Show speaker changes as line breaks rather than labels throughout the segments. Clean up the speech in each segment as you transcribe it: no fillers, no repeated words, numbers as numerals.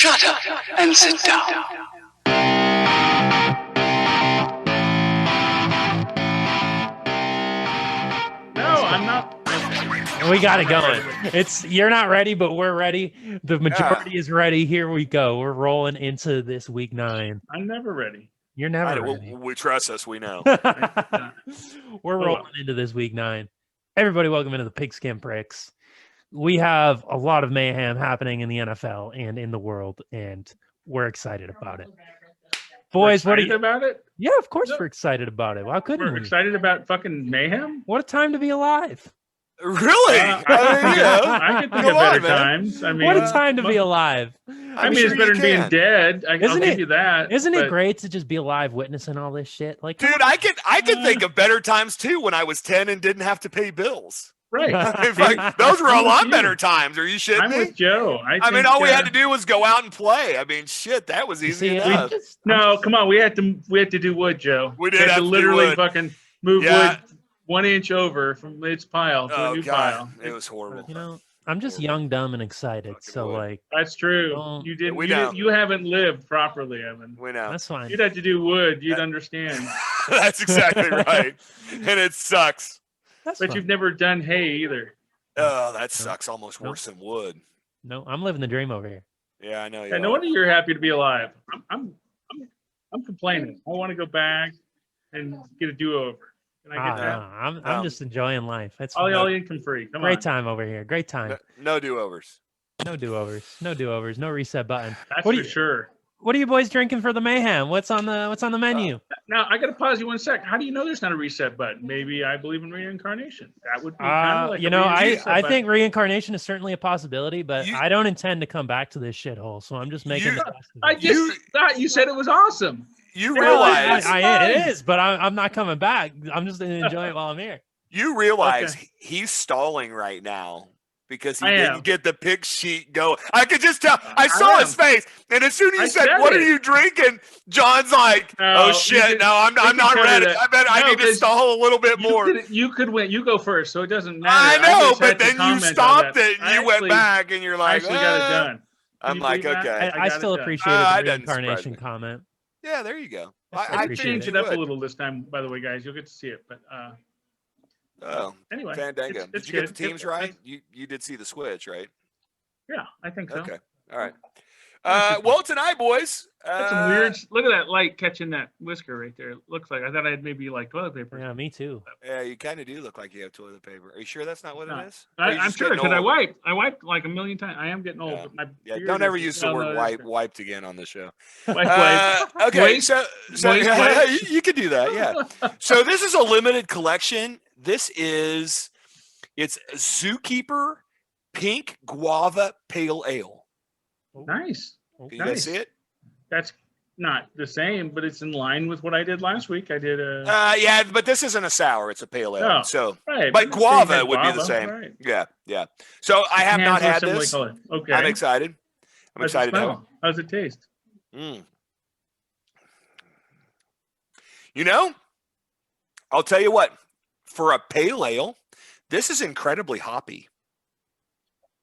Shut up and sit down.
No, I'm not.
We got it going. You're not ready, but we're ready. The majority is ready. Here we go. We're rolling into this week 9.
I'm never ready.
You're never ready.
We trust us. We know.
We're rolling into this week 9. Everybody, welcome into the Pigskin Pricks. We have a lot of mayhem happening in the NFL and in the world, and we're excited about it. Boys, what are you
about it?
Yeah, of course we're excited about it. Why couldn't we?
We're excited about fucking mayhem?
What a time to be alive.
Really?
I could think of better times. I mean,
what a time to be alive.
I mean, it's better than being dead. I'll give you that.
Isn't it great to just be alive witnessing all this shit? Like,
dude, I could think of better times too when I was 10 and didn't have to pay bills.
Right.
Like, those were a lot better times. Are you shitting me?
I'm with Joe.
I mean, all we had to do was go out and play. I mean, shit, that was easy enough.
No, come on. We had to do wood, Joe.
We did
have to literally fucking move wood 1 inch over from its pile to a new pile.
It was horrible.
You know, I'm just young, dumb, and excited. So, like,
that's true. You didn't. You haven't lived properly, Evan.
We know.
That's fine.
You'd have to do wood. You'd understand.
That's exactly right. And it sucks.
But you've never done hay either.
Oh, that sucks almost worse than wood.
No, I'm living the dream over here.
Yeah, I know.
No wonder you're happy to be alive. I'm complaining. I want to go back and get a do-over. Can I get that?
I'm just enjoying life. That's
all income free.
Great time over here. Great time.
No do-overs.
No do-overs. No do-overs. No reset button.
That's for sure.
What are you boys drinking for the mayhem? What's on the menu?
Now I got to pause you 1 sec. How do you know there's not a reset button? Maybe I believe in reincarnation. That would be kind of like
I think reincarnation is certainly a possibility, but I don't intend to come back to this shithole. So I'm just making.
I just thought you said it was awesome.
You realize
it is, but I'm not coming back. I'm just going to enjoy it while I'm here.
You realize he's stalling right now. Because he didn't get the pick sheet going. I could just tell. I saw his face. And as soon as you said, what are you drinking? John's like, oh, shit. I'm not ready. I need to stall a little bit more.
You could win. You go first, so it doesn't matter.
I know, but then you stopped it. And you went back and you're like,
I actually got it done.
I'm like, okay.
I still appreciate the reincarnation comment.
Yeah, there you go.
I changed it up a little this time, by the way, guys. You'll get to see it. But anyway,
Fandango. Did you get the teams right? You did see the switch, right?
Yeah, I think so.
Okay. All right. Well, tonight, boys.
That's some weird. Look at that light catching that whisker right there. It looks like I thought I had maybe like toilet paper.
Yeah, me too.
Yeah, you kind of do look like you have toilet paper. Are you sure that's not what it is?
I'm sure because I wiped like a million times. I am getting old. But
don't ever use the word wiped again on the show.
Wipe.
Okay, so you can do that. Yeah. So this is a limited collection. It's Zookeeper Pink Guava Pale Ale.
Nice.
Can you guys see it?
That's not the same, but it's in line with what I did last week. I did a.
Yeah, but this isn't a sour; it's a pale ale.
Oh,
so,
right,
but guava would be the same. Right. Yeah. So I have not had this.
Color. Okay.
I'm excited.
How's it taste?
You know, I'll tell you what. For a pale ale, this is incredibly hoppy.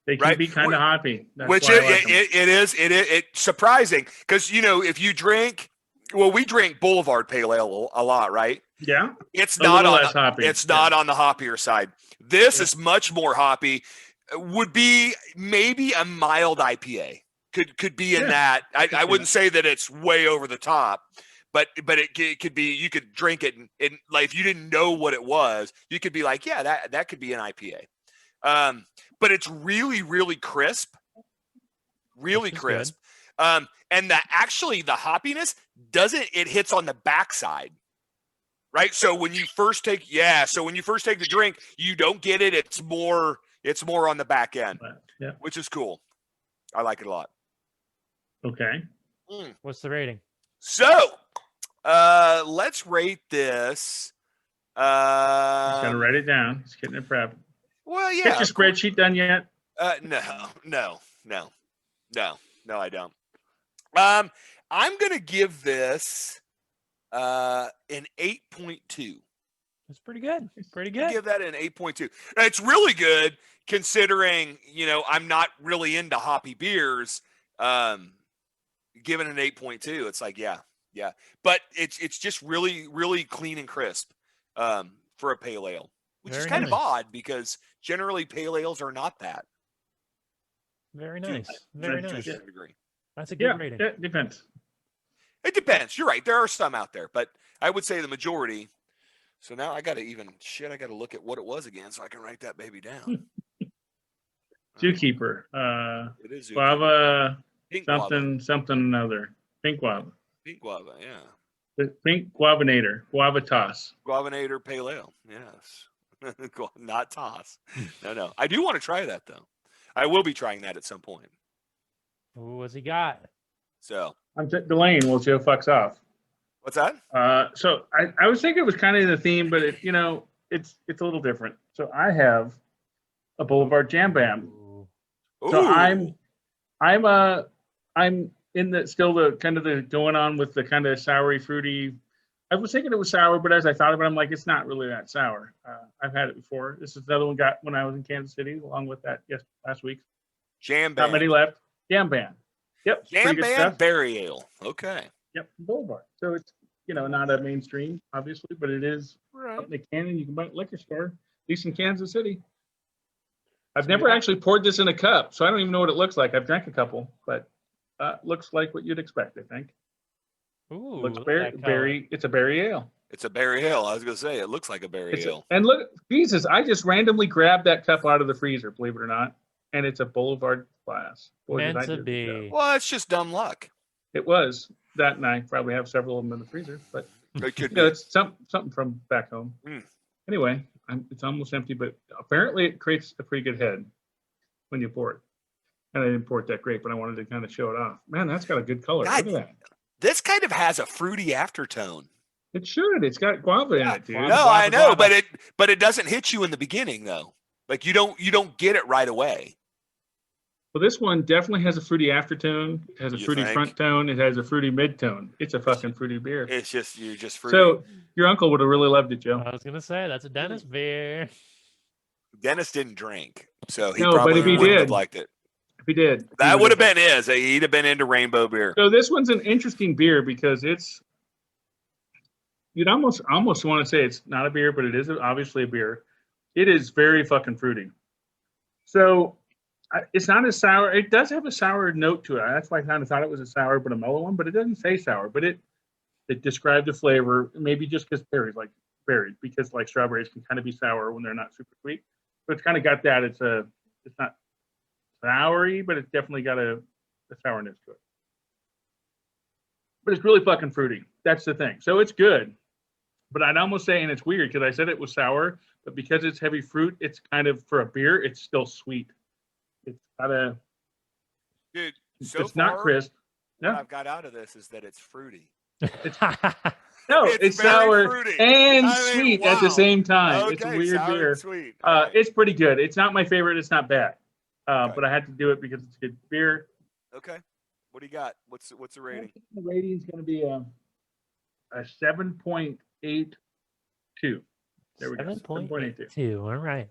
They can be kind of hoppy.
It's surprising because if you drink, we drink Boulevard Pale Ale a lot, right?
Yeah,
it's not on hoppy. It's not on the hoppier side. This is much more hoppy. Would be maybe a mild IPA. Could be in that. I wouldn't say that it's way over the top. But it could be, you could drink it and like if you didn't know what it was, you could be like, yeah, that could be an IPA. But it's really, really crisp. Really crisp. And the hoppiness it hits on the backside. Right? So when you first take the drink, you don't get it. It's more on the back end.
Yeah.
Which is cool. I like it a lot.
Okay.
What's the rating?
So, let's rate this.
He's got to write it down. He's getting it prepped.
Well, yeah.
Get your spreadsheet done yet?
No, I don't. I'm going to give this an 8.2.
That's pretty good. Pretty good.
Give that an 8.2. It's really good considering, I'm not really into hoppy beers. Given an 8.2, it's like, yeah. But it's just really, really clean and crisp for a pale ale, which is kind of odd because generally pale ales are not that.
Very nice.
To a certain degree.
That's a good rating.
It depends.
It depends. You're right. There are some out there, but I would say the majority. So now I got to look at what it was again so I can write that baby down.
Zookeeper.
It is
Guava.
Pink
Something another. Pink guava.
Pink guava, yeah.
The pink guavinator. Guava toss.
Guavinator pale ale, yes. Not toss. No. I do want to try that though. I will be trying that at some point.
Ooh, what's he got?
So
I'm delaying while Joe fucks off.
what's that?
So I was thinking it was kind of the theme, but it's a little different. So I have a Boulevard Jam Bam.
Ooh.
So I'm in the still the kind of the going on with the kind of soury fruity. I was thinking it was sour, but as I thought of it, I'm like, it's not really that sour. I've had it before. This is another one got when I was in Kansas City, along with that last week.
Jam Bam.
Not many left. Jam Bam. Yep.
Jam Bam berry ale. Okay.
Yep. Boulevard. So it's not a mainstream, obviously, but it is
Right.
up in the cannon. You can buy it at liquor store, at least in Kansas City. I've never actually poured this in a cup, so I don't even know what it looks like. I've drank a couple, but looks like what you'd expect, I think.
Ooh,
Looks berry. It's a berry ale.
It's a berry ale. I was gonna say it looks like a berry ale.
And look, Jesus, I just randomly grabbed that cup out of the freezer, believe it or not, and it's a Boulevard glass. Boy, did I
Meant to
do a good
be.
job.
Well, it's just dumb luck.
It was that, and I probably have several of them in the freezer, but
It could
you know,
be.
it's something from back home.
Mm.
Anyway, it's almost empty, but apparently it creates a pretty good head when you pour it. And I didn't pour it that great, but I wanted to kind of show it off. Man, that's got a good color.
God,
Look at that.
This kind of has a fruity aftertone.
It should. It's got guava in it, dude.
guava.
No, I know, but it doesn't hit you in the beginning though. Like you don't get it right away.
Well, this one definitely has a fruity aftertone. It has a
You
fruity
think?
front tone. It has a fruity mid tone. It's a fucking fruity beer.
It's just you're just fruity.
So your uncle would have really loved it, Joe.
I was gonna say that's a Dennis beer.
Dennis didn't drink, so he
No, but
probably
if he
wouldn't
did,
have liked it.
If he did,
That would have been his. He'd have been into rainbow beer.
So this one's an interesting beer because you'd almost want to say it's not a beer, but it is obviously a beer. It is very fucking fruity. So it's not as sour. It does have a sour note to it. That's why I kind of thought it was a sour, but a mellow one. But it doesn't say sour. But it described the flavor. Maybe just because berries, because like strawberries can kind of be sour when they're not super sweet. But it's kind of got that. It's not soury, but it's definitely got a sourness to it. But it's really fucking fruity. That's the thing. So it's good. But I'd almost say, and it's weird because I said it was sour, but because it's heavy fruit, it's kind of, for a beer, it's still sweet. It's got a,
Dude,
it's
so
not
far,
crisp.
what
No,
I've got out of this is that it's fruity.
no,
It's
it's
very
sour
fruity.
and
I mean,
sweet at the
wow.
same time.
Okay,
It's a weird
sour
beer.
and sweet. All right.
It's pretty good. It's not my favorite. It's not bad.
Okay.
But I had to do it because it's good beer.
Okay. What do you got? What's the
I
rating?
think the rating is going to be a 7.82. There we go.
7.82. All right.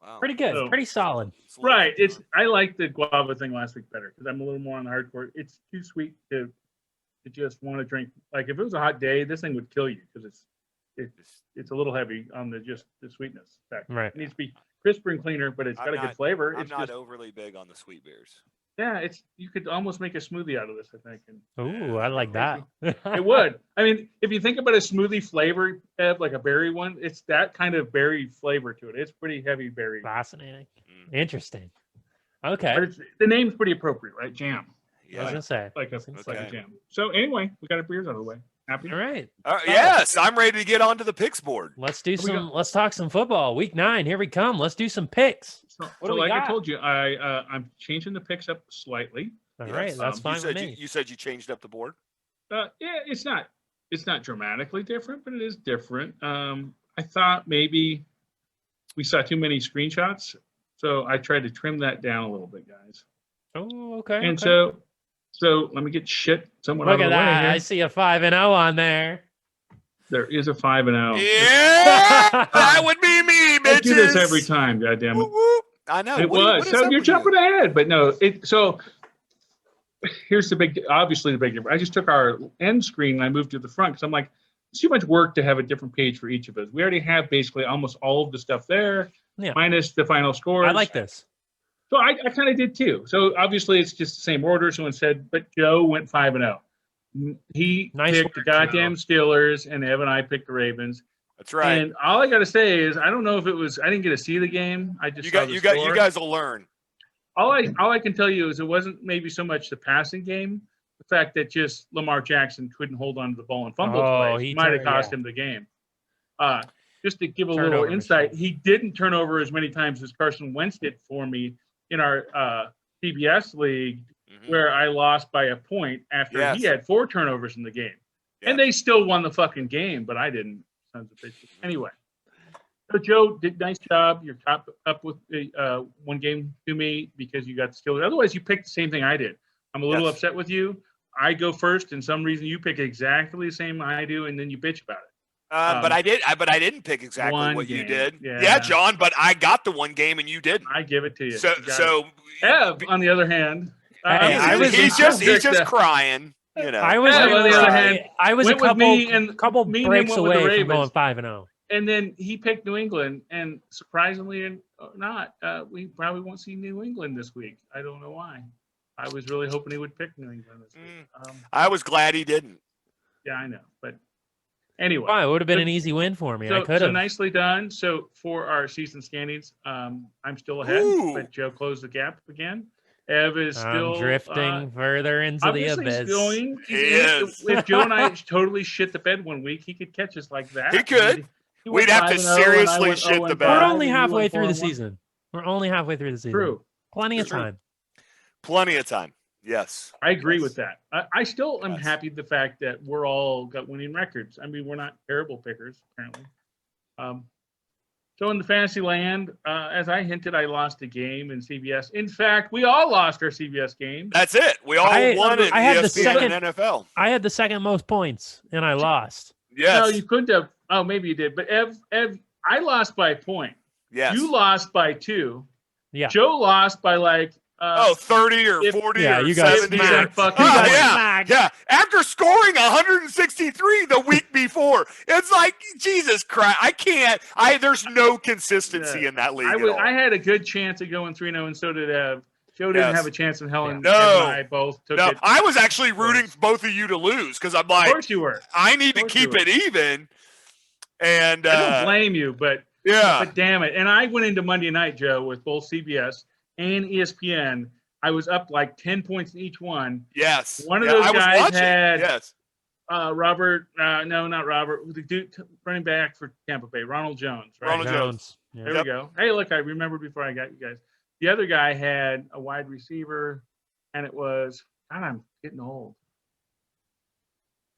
Wow.
Pretty good.
So-
Pretty solid.
It's a little
Right.
bit
I like the guava thing last week better because I'm a little more on the hardcore. It's too sweet to just want to drink. Like if it was a hot day, this thing would kill you because it's a little heavy on the sweetness factor.
Right.
It needs to be crisper and cleaner, but it's got a good flavor.
I'm
It's
not
just
overly big on the sweet beers.
you could almost make a smoothie out of this, I think. And
Ooh, I like that.
it would. I mean, if you think about a smoothie flavor, like a berry one, it's that kind of berry flavor to it. It's pretty heavy berry.
Fascinating.
Mm.
Interesting. Okay.
But the name's pretty appropriate, right? Jam.
I was
Yeah.
gonna say.
Like a
Okay.
jam. So anyway, we got our beers out of the way. Happy?
All right.
Yes, I'm ready to get onto the picks board.
Let's do
we
some. Let's talk some football. Week 9. Here we come. Let's do some picks.
So
What do we
like
got?
I told you, I'm changing the picks up slightly.
All
Yes.
right. That's
You
fine with
said
me.
you said you changed up the board.
Yeah, it's not dramatically different, but it is different. I thought maybe we saw too many screenshots, so I tried to trim that down a little bit, guys.
Oh, okay.
And
okay.
so let me get shit somewhat
Look
out
at
of the way
that.
here.
I see a 5-0 on there.
There is a 5-0.
Yeah, that would be me, bitches.
I do this every time, goddammit.
Whoop, whoop. I know.
It
What
was.
is
So
up
you're
with you?
jumping ahead, but no. So here's obviously the big difference. I just took our end screen and I moved to the front because I'm like, it's too much work to have a different page for each of us. We already have basically almost all of the stuff there, minus the final scores.
I like this.
So I kind of did too. So obviously it's just the same order. Someone said, but Joe went 5-0. He picked the goddamn Steelers, and Ev and I picked the Ravens.
That's right.
And all I got to say is, I don't know if it was. I didn't get to see the game. I just
you guys will learn.
All I can tell you is it wasn't maybe so much the passing game, the fact that just Lamar Jackson couldn't hold on to the ball and fumble twice. He might have cost him the game. Just to give a little insight, he didn't turn over as many times as Carson Wentz did for me in our CBS league, where I lost by a point after he had 4 turnovers in the game. Yeah. And they still won the fucking game, but I didn't. Sons of bitches. Anyway. So Joe did nice job. You're top up with one game to me because you got the Steelers. Otherwise, you picked the same thing I did. I'm a little upset with you. I go first, and some reason you pick exactly the same I do, and then you bitch about it.
But I didn't pick exactly what you did. Yeah, John. But I got the one game, and you didn't.
I give it to you.
So
Ev, on the other hand,
he's just crying. You know,
I was
on the other hand,
I was a couple breaks away from going 5-0.
And then he picked New England, and surprisingly not, we probably won't see New England this week. I don't know why. I was really hoping he would pick New England this week.
I was glad he didn't.
Yeah, I know. But anyway.
It would have been an easy win for me. I could have.
So nicely done. So for our season standings, I'm still ahead, but Joe closed the gap again. Ev is still
drifting further into the abyss.
If Joe and I totally shit the bed one week, he could catch us like that.
He could. We'd have to seriously shit the bed.
We're only halfway through the season. True. Plenty of time.
Plenty of time. Yes.
I agree with that. I still am happy with the fact that we're all got winning records. I mean, we're not terrible pickers, apparently. So in the fantasy land, as I hinted, I lost a game in CBS. In fact, we all lost our CBS game.
That's it. We all won in ESPN and NFL.
I had the second most points, and I lost.
Yes. No, you couldn't have. Oh, maybe you did. But Ev, I lost by a point.
Yes.
You lost by 2.
Yeah.
Joe lost by
30 or 40 or
you guys
70.
Yeah.
After scoring 163 the week before. It's like, Jesus Christ. I can't. There's no consistency in that league at all.
I had a good chance of going 3-0, and so did Ev. Joe didn't have a chance in hell, and
no.
Ev and I both took it.
I was actually rooting for both of you to lose because I'm like,
of course you were.
I need to keep it even. And
I don't blame you, but damn it. And I went into Monday night, Joe, with both CBS and ESPN. I was up like 10 points in each one.
Yes.
One of those guys had Robert. No, not Robert. The dude running back for Tampa Bay, Ronald Jones. Right?
Ronald Jones.
Yeah.
There we go. Hey, look, I remembered before I got you guys. The other guy had a wide receiver, and it was, God, I'm getting old.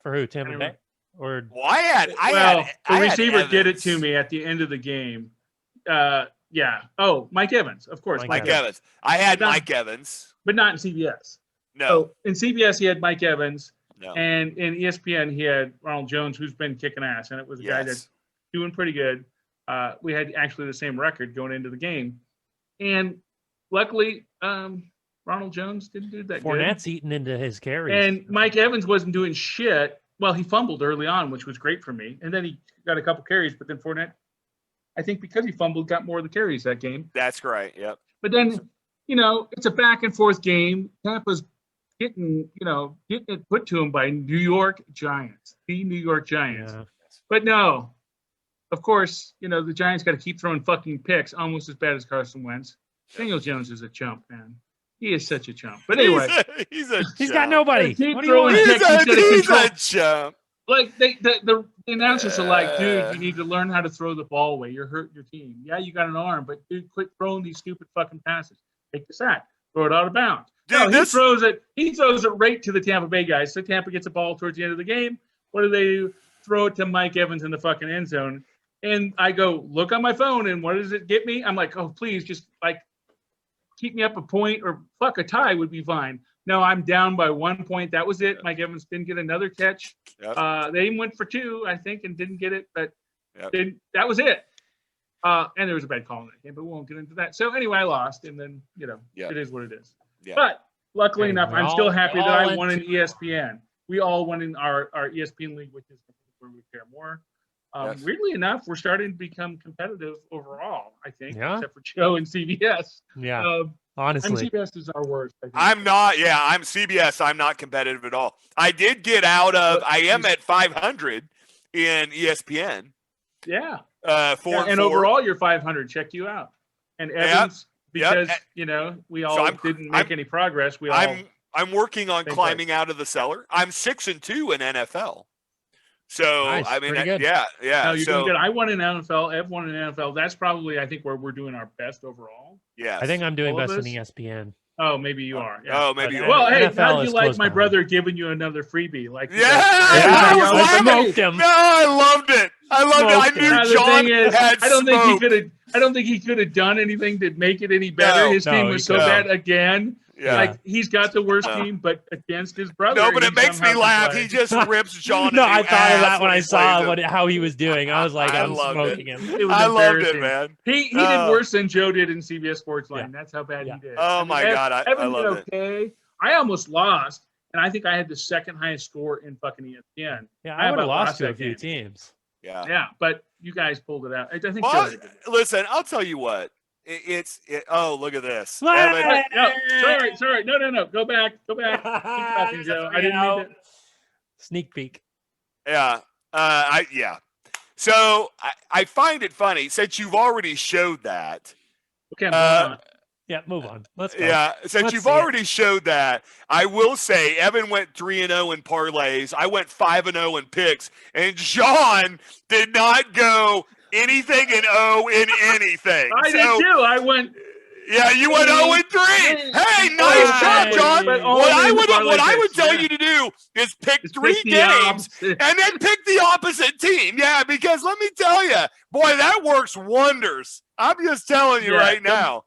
For who? Tampa Bay? Or
the receiver did it to me at the end of the game. Yeah. Oh, Mike Evans, of course.
Mike Evans. I had Mike Evans.
But not in CBS.
No.
So in CBS, he had Mike Evans.
No.
And in ESPN, he had Ronald Jones, who's been kicking ass. And it was a guy that's doing pretty good. We had actually the same record going into the game. And luckily, Ronald Jones didn't do that good.
Fournette's eating into his carries.
And Mike Evans wasn't doing shit. Well, he fumbled early on, which was great for me. And then he got a couple carries. But then Fournette, I think because he fumbled, got more of the carries that game.
That's right. Yep.
But then, it's a back and forth game. Tampa's getting it put to him by New York Giants, the New York Giants. Yeah. But no, of course, the Giants got to keep throwing fucking picks, almost as bad as Carson Wentz. Daniel Jones is a chump, man. He is such a chump. But anyway,
he's got nobody.
He's a
chump.
Like the announcers are like, dude, you need to learn how to throw the ball away. You're hurting your team. Yeah, you got an arm, but dude, quit throwing these stupid fucking passes. Take the sack, throw it out of bounds. Dude, he throws it right to the Tampa Bay guys. So Tampa gets a ball towards the end of the game. What do? Throw it to Mike Evans in the fucking end zone. And I go, look on my phone, and what does it get me? I'm like, oh, please, just keep me up a point, or a tie would be fine. No, I'm down by 1 point. That was it. Mike Evans didn't get another catch. Yep. They went for 2, I think, and didn't get it, but that was it. And there was a bad call in that game, but we won't get into that. So anyway, I lost, and then, it is what it is. Yeah. But Luckily
Hey,
enough,
we
I'm still
all-
happy
we
that
all
I
went
won in
to-
ESPN. We all won in our ESPN league, which is where we care more.
Yes.
Weirdly enough, we're starting to become competitive overall, I think,
Yeah?
except for Joe and CBS.
Yeah,
I'm
honestly.
CBS is our worst. I think.
I'm not. Yeah, I'm CBS. I'm not competitive at all. I did get out of. I am at 500 in ESPN.
Yeah.
4
and
4.
overall, you're 500. Check you out. And Evans, because we all didn't make any progress.
I'm working on
Same
climbing out of the cellar. I'm 6-2 in NFL. So
Nice,
I mean,
pretty good.
yeah.
No, you're
so
doing good. I won in NFL. Ev won in NFL. That's probably, I think, where we're doing our best overall.
yes.
I think I'm doing
All of
best in
us?
ESPN.
Oh, maybe you are. Yeah.
Oh, maybe
But
you
Well,
are.
hey,
NFL
how'd you
is
like
close
my
behind.
brother giving you another freebie? Like,
Yeah,
I
y'all
was
said,
laughing.
smoked him.
No, I loved it. I
Smoked
knew
him.
Now, the
John
thing is,
had
I don't think he
smoked.
could have. I don't think he could have done anything to make it any better.
No,
His team
no,
was
he
so
couldn't.
bad again.
Yeah.
Like he's got the worst
No.
team, but against his brother.
No, but
he
it makes me
somehow
laugh.
can
He
play.
just rips John.
No,
a new
I thought of
ass
that when I
he
saw
plays him.
how he was doing. I was like,
I
I'm
loved
smoking
it.
him.
It was
I loved it,
embarrassing.
man.
He did worse than Joe did in CBS Sports Line. That's how bad
Yeah.
he did.
Oh, my God, I
Evan did
loved it.
okay. I almost lost, and I think I had the second highest score in fucking ESPN.
Yeah, I would have
about
lost to
that
a few
game.
teams.
Yeah.
Yeah, but you guys pulled it out. I think.
Well,
Joe did.
listen, I'll tell you what. Oh, look at this.
What?
Evan,
No, sorry. No. Go back. Keep talking, Joe. I didn't mean to.
Sneak peek.
yeah. Yeah. So I find it funny since you've already showed that.
Okay, I'm going on.
Yeah, move on. Let's go.
Yeah, since
Let's
you've
see it.
already showed that, I will say Evan went 3-0 in parlays. I went 5-0 in picks, and John did not go anything in anything.
I did too. I went.
Yeah, you went 0-3. Hey, nice job, John.
But
What I
only
would
parlay
what
picks,
tell
yeah.
you to do is pick
Just
3
pick the
games
opposite.
and then pick the opposite team. Yeah, because let me tell you, boy, that works wonders. I'm just telling you right now.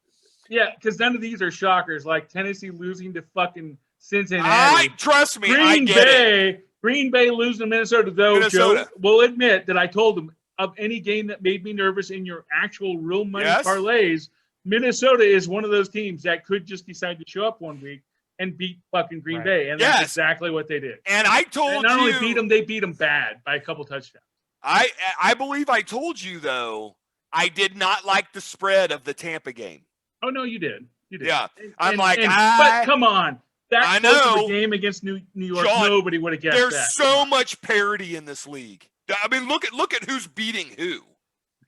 Yeah, because none of these are shockers. Like Tennessee losing to fucking Cincinnati.
Trust me, I get it.
Green Bay losing to Minnesota, though.
Minnesota.
Joe will admit that I told him of any game that made me nervous in your actual real money parlays. Minnesota is one of those teams that could just decide to show up one week and beat fucking Green Bay, and that's exactly what they did.
And I told
and not only beat them, they beat them bad by a couple touchdowns.
I believe I told you though. I did not like the spread of the Tampa game.
Oh no, you did.
Yeah,
but come on,
I
close of
know
a game against New York,
John,
nobody would have guessed
there's
that.
so much parity in this league. I mean, look at who's beating who.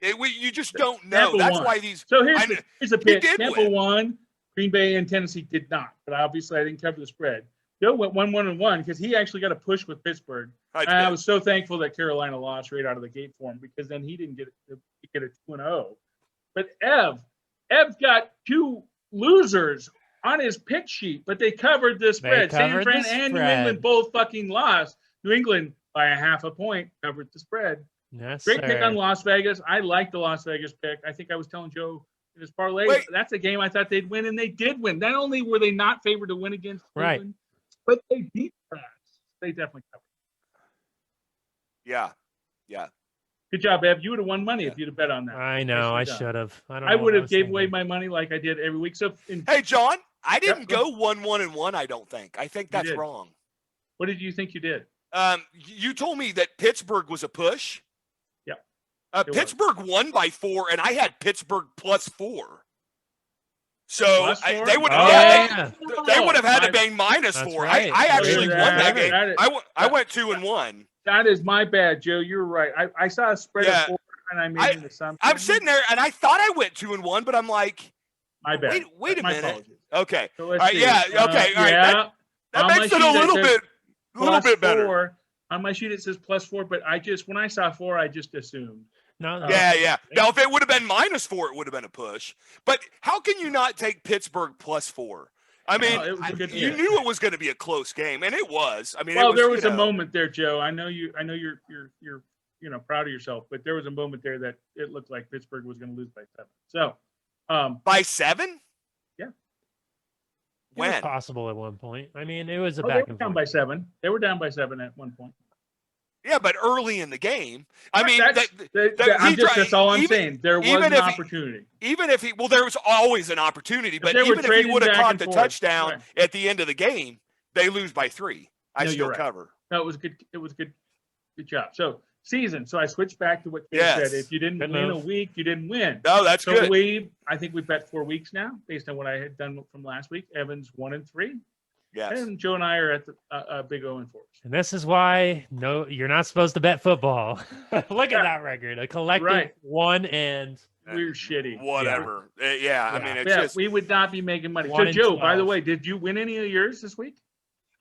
You just don't know.
Tampa
That's
won.
why these.
So here's the pitch.
did
Tampa won. Green Bay and Tennessee did not. But obviously, I didn't cover the spread. Joe went 1-1-1 because he actually got a push with Pittsburgh. I was so thankful that Carolina lost right out of the gate for him because then he didn't get a 2-0. But Ev's got 2 losers on his pick sheet, but they covered the spread. San Fran and New England both fucking lost. New England by a half a point covered the spread.
Yes,
Great pick on Las Vegas. I like the Las Vegas pick. I think I was telling Joe in his parlay. That's a game I thought they'd win, and they did win. Not only were they not favored to win against Cleveland, but they beat us. They definitely covered.
Yeah.
Good job, Ev. You would have won money if you'd have bet on that.
I know. I should have.
I would have gave away my money like I did every week. So,
hey, John, I didn't go 1-1-1. I don't think. I think that's wrong.
What did you think you did?
You told me that Pittsburgh was a push.
Yeah.
Pittsburgh won by 4, and I had Pittsburgh +4. So they would they would have had to bang -4.
Right.
I actually won that game. I went 2-1.
That is my bad, Joe. You're right. I saw a spread of 4 and I made an assumption.
I'm sitting there and I thought I went 2-1, but I'm like,
my bad.
Wait a minute.
Apologies.
Okay.
So
All right. Yeah. Okay. All right. That makes it a little bit better.
4. On my sheet it says +4, but when I saw 4, I just assumed.
No.
Yeah. Now, if it would have been -4, it would have been a push. But how can you not take Pittsburgh +4? I mean, you knew it was going to be a close game, and it was. I mean,
there was a moment there, Joe. I know you're proud of yourself, but there was a moment there that it looked like Pittsburgh was going to lose by 7. So,
by 7?
Yeah.
When?
It was possible at one point. I mean, it was a back
they were
and
down
forth.
by 7. They were down by 7 at one point.
Yeah, but early in the game. I mean,
that's all I'm saying. There was an opportunity.
Even if there was always an opportunity. But even if he would have caught the touchdown at the end of the game, they lose by 3. I still cover.
No, it was good. It was good. Good job. So season. So I switched back to what you said. If you didn't win a week, you didn't win.
No, that's good.
I think we've bet 4 weeks now, based on what I had done from last week. Evan's 1-3.
Yes.
And Joe and I are at the big 0-4.
And this is why you're not supposed to bet football. Look at that record. A collective 1 and
we're shitty.
Whatever. Yeah. I mean, it's just
we would not be making money. So Joe, by the way, did you win any of yours this week?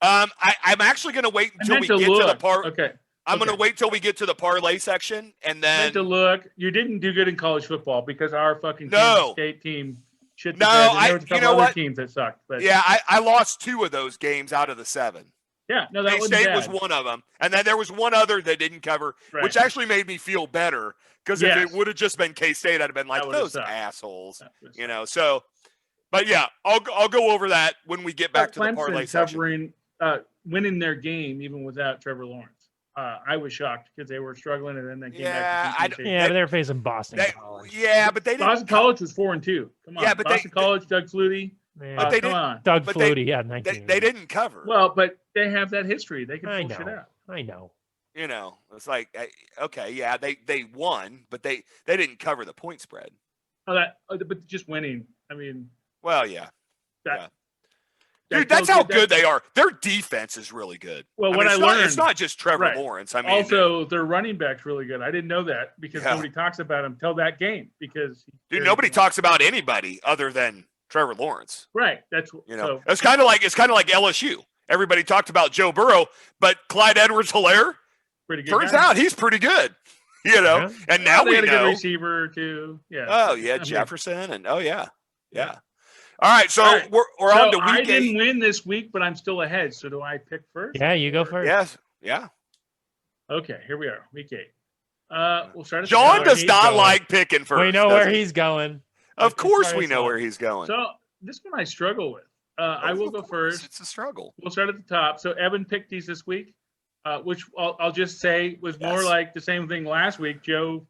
I'm actually going to wait until we get to the part.
Okay.
I'm going to wait till we get to the parlay section, and then
to look. You didn't do good in college football because our fucking Kansas State team. There was a couple other teams that sucked. But
I lost 2 of those games out of the 7.
Yeah, no, that
K-State was one of them, and then there was one other that didn't cover, which actually made me feel better because if it would have just been K-State, I'd have been like those assholes, So, but yeah, I'll go over that when we get back to the parlay section.
Covering winning their game even without Trevor Lawrence. I was shocked because they were struggling, and then they came back.
But they're facing Boston College.
Yeah, but they didn't.
Boston College was 4-2. Come on,
but
Boston College, Doug Flutie.
But they didn't.
Doug Flutie, yeah, 19.
They didn't cover.
Well, but they have that history. They can pull shit out.
I know.
It's like they won, but they didn't cover the point spread.
But just winning. I mean.
Well, yeah. Dude, that's how good they are. Their defense is really good.
Well, I learned,
it's not just Trevor Lawrence. I mean,
also their running back's really good. I didn't know that because nobody talks about him till that game. Because
nobody talks about anybody other than Trevor Lawrence.
Right. That's
it's kind of like LSU. Everybody talked about Joe Burrow, but Clyde Edwards-Helaire turns out he's pretty good. And now we
had a
know
good receiver too. Yeah.
Oh yeah, Jefferson and yeah. All right, so we're on to week 8.
I didn't win this week, but I'm still ahead. So do I pick first?
Yeah, you go first.
Yes. Yeah.
Okay, here we are, week 8. We'll start.
John does not like picking first.
We know where he's going.
Of course, we know where he's going.
So this one I struggle with. I will go first.
It's a struggle.
We'll start at the top. So Evan picked these this week, which I'll just say was more like the same thing last week. Joe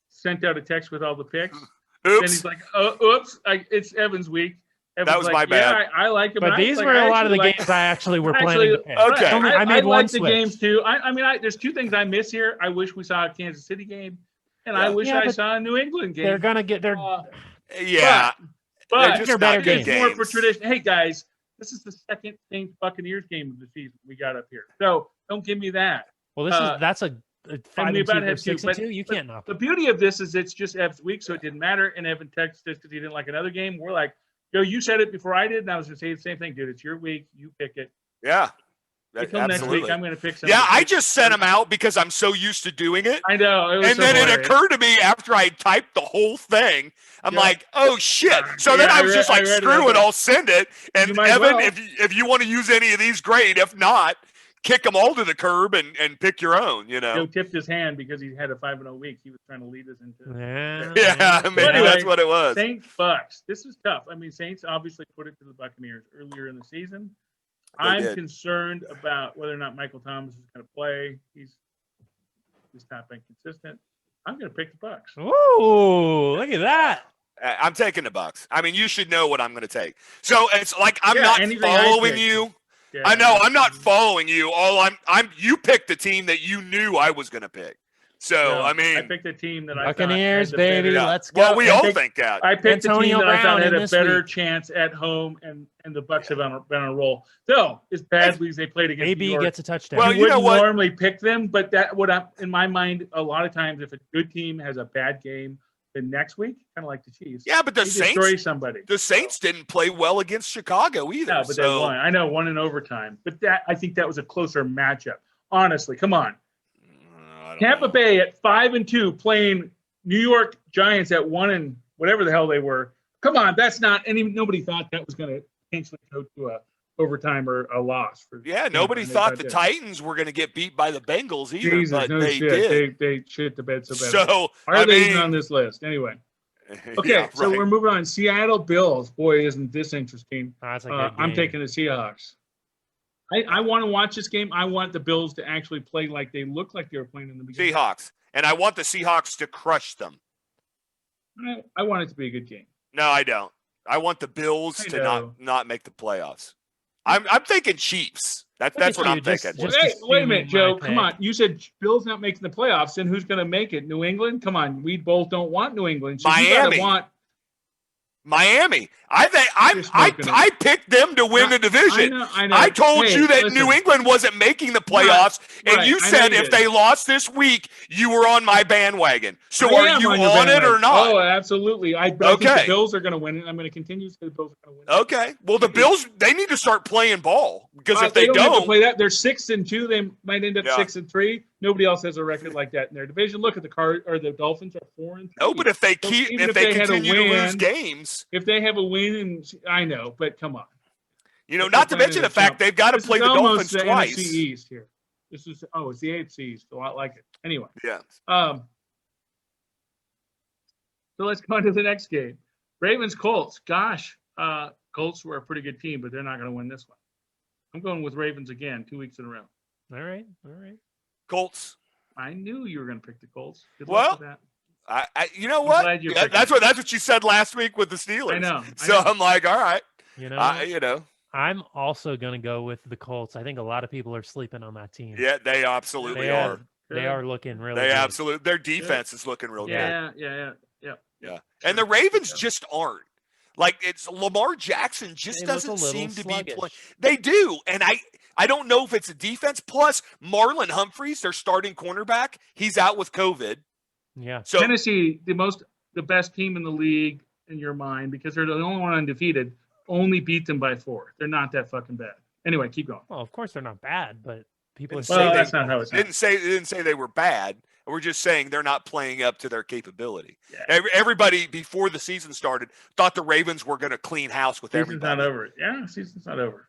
sent out a text with all the picks.
Oops.
And he's like, oops, it's Evan's week.
That was my bad.
Yeah, I like him.
But these were a lot of the games I actually were planning to pick.
Okay.
I made one switch.
The games too. I mean, there's 2 things I miss here. I wish we saw a Kansas City game, and I wish I saw a New England game.
They're gonna get their
but
they're better games.
More for tradition. Hey guys, this is the second Saints Buccaneers game of the season we got up here. So don't give me that.
Well, that's a 5-2 or 6-2. You can't knock.
The beauty of this is it's just Ev's week, so it didn't matter. And Evan texted us because he didn't like another game. We're like, Joe, you said it before I did, and I was going to say the same thing, dude. It's your week. You pick it.
Yeah.
Until next week, I'm going to pick something.
Yeah, I just sent them out because I'm so used to doing it.
I know.
And then it occurred to me after I typed the whole thing, I'm like, oh, shit. So then I was just like, screw it, I'll send it. And Evan, if you want to use any of these, great. If not, kick them all to the curb and pick your own,
Joe tipped his hand because he had a 5-0 week. He was trying to lead us into
maybe that's what it was.
Saints Bucks. This is tough. I mean, Saints obviously put it to the Buccaneers earlier in the season. I'm concerned about whether or not Michael Thomas is going to play. He's not been consistent. I'm going to pick the Bucks.
Ooh, look at that.
I'm taking the Bucks. I mean, you should know what I'm going to take. So it's like I'm not following you. Yeah. I know I'm not following you. You picked the team that you knew I was going to pick. So I mean,
I picked a team that
Buccaneers, baby. Let's go.
Well, we all think that.
I picked a team that I thought had a better chance at home, and the Bucks have been on a roll. So as badly as they played against
AB
New York,
gets a touchdown.
Well, you wouldn't normally pick them, but in my mind, a lot of times, if a good team has a bad game the next week, kind of like the Chiefs.
Yeah, but the Saints
destroy somebody.
The Saints didn't play well against Chicago either.
No, but they won. I know, won in overtime. But I think that was a closer matchup. Honestly, come on. Tampa Bay at 5-2 playing New York Giants at 1 and whatever the hell they were. Come on, that's not any. Nobody thought that was going to potentially go to a overtime or a loss.
Nobody thought the Titans were going to get beat by the Bengals either,
Jesus,
but
no
they
shit.
did.
They shit the bed so bad.
So
why are they even on this list anyway? Okay, so we're moving on. Seattle Bills. Boy, isn't this interesting?
That's a good game.
I'm taking the Seahawks. I want to watch this game. I want the Bills to actually play like they look like they were playing in the beginning.
Seahawks. And I want the Seahawks to crush them.
I want it to be a good game.
No, I don't. I want the Bills to not make the playoffs. I'm thinking Chiefs. That's what I'm thinking.
Wait a minute, Joe. Come on. You said Bills not making the playoffs. Then who's going to make it? New England? Come on. We both don't want New England. So
Miami. Miami. I picked them to win the division.
I know.
I told you that New England wasn't making the playoffs, and you said if they lost this week, you were on my bandwagon. So are you on it or not?
Oh, absolutely. I think the Bills are going to win it. I'm going to continue to say the Bills are going to win it.
Okay. Well, the Bills, they need to start playing ball because if they
don't have to play that, they're 6-2. They might end up 6-3. Nobody else has a record like that in their division. Look at the Dolphins are 4-3.
No, but if they continue to lose games,
if they have a win, and I know, but come on.
Not to mention the fact they've got to play the Dolphins twice.
NFC East here. It's the AFC East. A lot like it. Anyway.
Yeah.
So let's go on to the next game. Ravens Colts. Gosh, Colts were a pretty good team, but they're not going to win this one. I'm going with Ravens again, 2 weeks in a row.
All right.
Colts.
I knew you were going to pick the Colts. Good
luck
with that.
You know what? That's what you said last week with the Steelers.
I know.
I'm like, all right.
I'm also going to go with the Colts. I think a lot of people are sleeping on that team.
Yeah, they absolutely are.
They are looking really
good.
Absolutely.
Their defense is looking real good.
Yeah.
And the Ravens just aren't. Like, it's Lamar Jackson just doesn't seem to be playing. They do. And I don't know if it's a defense. Plus, Marlon Humphreys, their starting cornerback, he's out with COVID.
Yeah.
So Tennessee, the best team in the league in your mind, because they're the only one undefeated, only beat them by 4. They're not that fucking bad. Anyway, keep going.
Well, of course they're not bad, but people
that's not how it's
didn't say they were bad. We're just saying they're not playing up to their capability.
Yeah.
Everybody before the season started thought the Ravens were going to clean house with everybody.
Season's not over. Yeah, season's not over.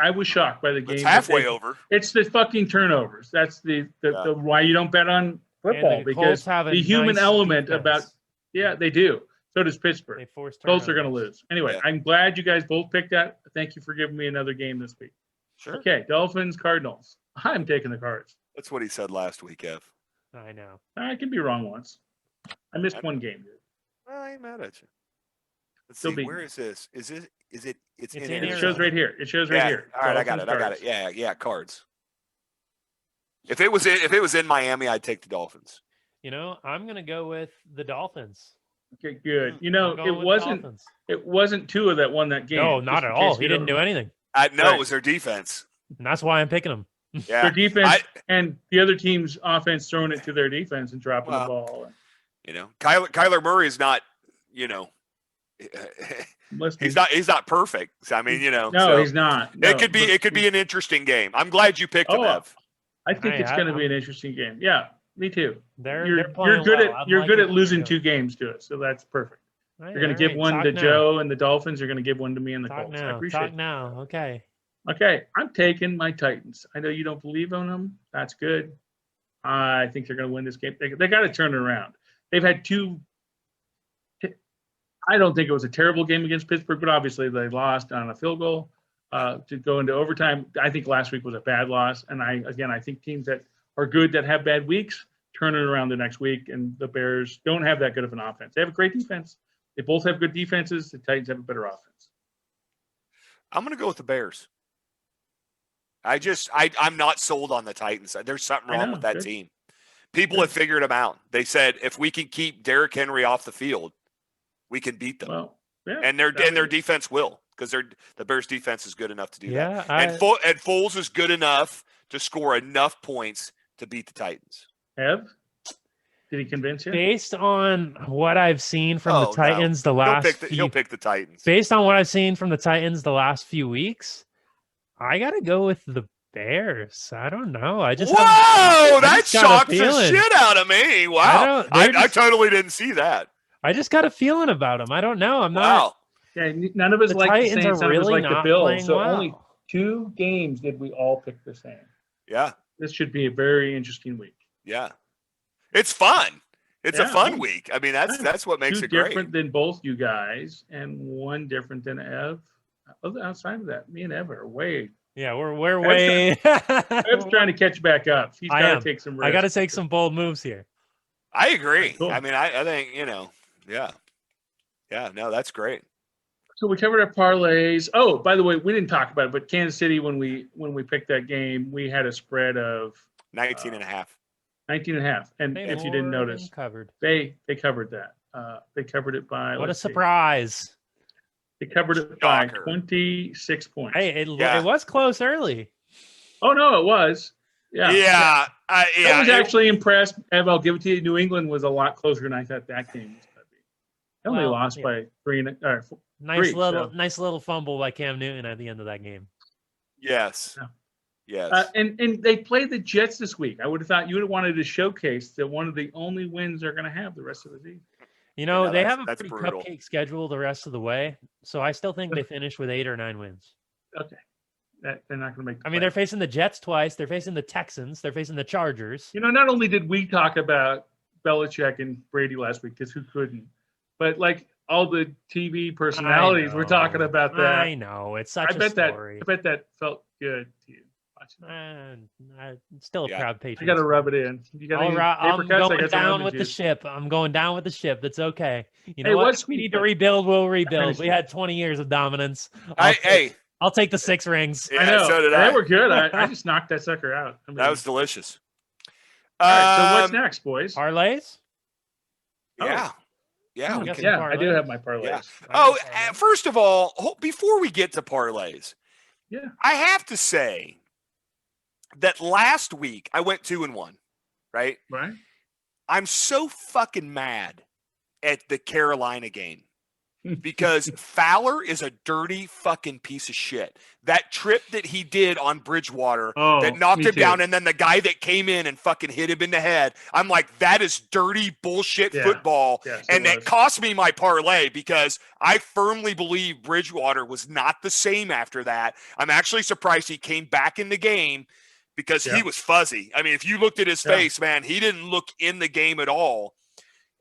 I was shocked by the game.
It's halfway over.
It's the fucking turnovers. That's the why you don't bet on football, because the human element defense. They do. So does Pittsburgh. Colts are going to lose. Anyway, I'm glad you guys both picked that. Thank you for giving me another game this week.
Sure.
Okay, Dolphins, Cardinals. I'm taking the Cards.
That's what he said last week, Ev.
I know.
I can be wrong once. I missed one game, dude.
I ain't mad at you. Let's see. Where is this? It's in Arizona.
It shows right here. Right here.
All right, Dolphins, I got it. Yeah, Cards. If it was in Miami, I'd take the Dolphins.
I'm going to go with the Dolphins.
Okay, good. It wasn't Tua that won that game.
No, not at all. He didn't do anything.
It was their defense.
And that's why I'm picking them.
Yeah.
Their defense and the other team's offense throwing it to their defense and dropping the ball.
Kyler Murray is not, he's not perfect. I mean,
No, he's not. No,
it could be an interesting game. I'm glad you picked him, Ev.
I think it's going to be an interesting game. Yeah, me too.
You're
good at losing 2 games to us, so that's perfect. You're going to give one to Joe and the Dolphins. You're going to give one to me and the Colts. I appreciate it.
Now. Okay.
Okay, I'm taking my Titans. I know you don't believe in them. That's good. I think they're going to win this game. They got to turn it around. They've had 2. I don't think it was a terrible game against Pittsburgh, but obviously they lost on a field goal to go into overtime. I think last week was a bad loss, and I think teams that are good that have bad weeks turn it around the next week. And the Bears don't have that good of an offense. They have a great defense. They both have good defenses. The Titans have a better offense.
I'm going to go with the Bears. I'm not sold on the Titans. There's something wrong with that team. People have figured them out. They said if we can keep Derrick Henry off the field, we can beat them.
Well, yeah,
and their defense will, because the Bears defense is good enough to do that. And Foles is good enough to score enough points to beat the Titans.
Did he convince you?
Based on what I've seen from the Titans
he'll pick the Titans.
Based on what I've seen from the Titans the last few weeks, I got to go with the Bears. I don't know.
That shocked the shit out of me. Wow. I totally didn't see that.
I just got a feeling about them. I don't know. I'm not.
Yeah, none of us like the Saints. None of us like the Bills. So only 2 games did we all pick the same.
Yeah.
This should be a very interesting week.
Yeah. It's fun. It's a fun week. I mean, that's what makes it great. 2 different
than both you guys, and 1 different than Ev. Outside of that, me and Ev are way
Yeah, we're way.
Ev's trying to catch back up. He's got to take some risks.
I got to take some bold moves here.
I agree.
Cool.
I mean, I think, yeah. Yeah, no, that's great.
So we covered our parlays. Oh, by the way, we didn't talk about it, but Kansas City, when we picked that game, we had a spread of
19 and a half.
19 and a half. And if you didn't notice, they covered that. They covered it by
what a surprise.
They covered it by 26 points.
Hey, it was close early.
Oh no, it was. Yeah. I was actually impressed. Ev, I'll give it to you. New England was a lot closer than I thought that game was going to be. They only lost by 3.
Nice little fumble by Cam Newton at the end of that game.
Yes.
Yeah.
Yes.
And they play the Jets this week. I would have thought you would have wanted to showcase that one of the only wins they're going to have the rest of the season.
They have a pretty cupcake schedule the rest of the way, so I still think they finish with 8 or 9 wins.
Okay. They're not going to make.
They're facing the Jets twice. They're facing the Texans. They're facing the Chargers.
Not only did we talk about Belichick and Brady last week, because who couldn't, but like all the TV personalities were talking about that.
I know. It's such a story.
I bet that felt good to you.
I'm still a proud Patriot.
You got to rub it in. You got
I'm going down with the ship. I'm going down with the ship. That's okay. You know what? We need to rebuild. We'll rebuild. We had 20 years of dominance. I'll take the 6 rings.
Yeah,
I know.
So did I.
They were good. I just knocked that sucker out.
That was delicious.
All right, so what's next, boys?
Parlays?
Yeah. Yeah,
I do have my parlays.
Yeah. Oh, first of all, before we get to parlays, I have to say that last week I went 2-1, right?
Right.
I'm so fucking mad at the Carolina game because Fowler is a dirty fucking piece of shit. That trip that he did on Bridgewater that knocked him down, and then the guy that came in and fucking hit him in the head. I'm like, that is dirty bullshit football. Yes, and it cost me my parlay because I firmly believe Bridgewater was not the same after that. I'm actually surprised he came back in the game because he was fuzzy. I mean, if you looked at his face, man, he didn't look in the game at all.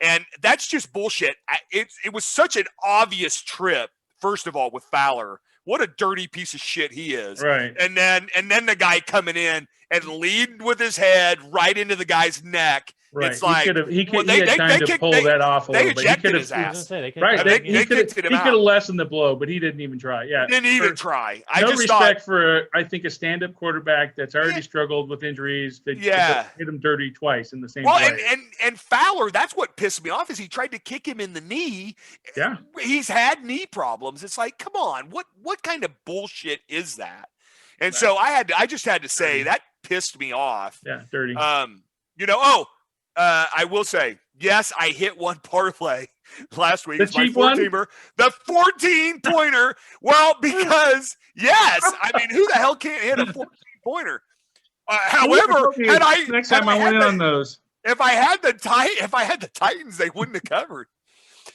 And that's just bullshit. It was such an obvious trip, first of all, with Fowler. What a dirty piece of shit he is.
Right.
And then the guy coming in and leading with his head right into the guy's neck.
Right.
It's like
he had time to pull that off a little bit.
They ejected his ass.
Right. He could have lessened the blow, but he didn't even try. Yeah.
He didn't even try.
No respect for, I think, a stand-up quarterback that's already struggled with injuries. That hit him dirty twice in the same play.
And Fowler, that's what pissed me off is he tried to kick him in the knee.
Yeah.
He's had knee problems. It's like, come on, what kind of bullshit is that? And so I just had to say that pissed me off.
Yeah, dirty.
I will say, yes, I hit one parlay last week.
The cheap one?
The 14-pointer. Well, because, yes, I mean, who the hell can't hit a 14-pointer? However,
next time I went in on those.
If I had the Titans, they wouldn't have covered.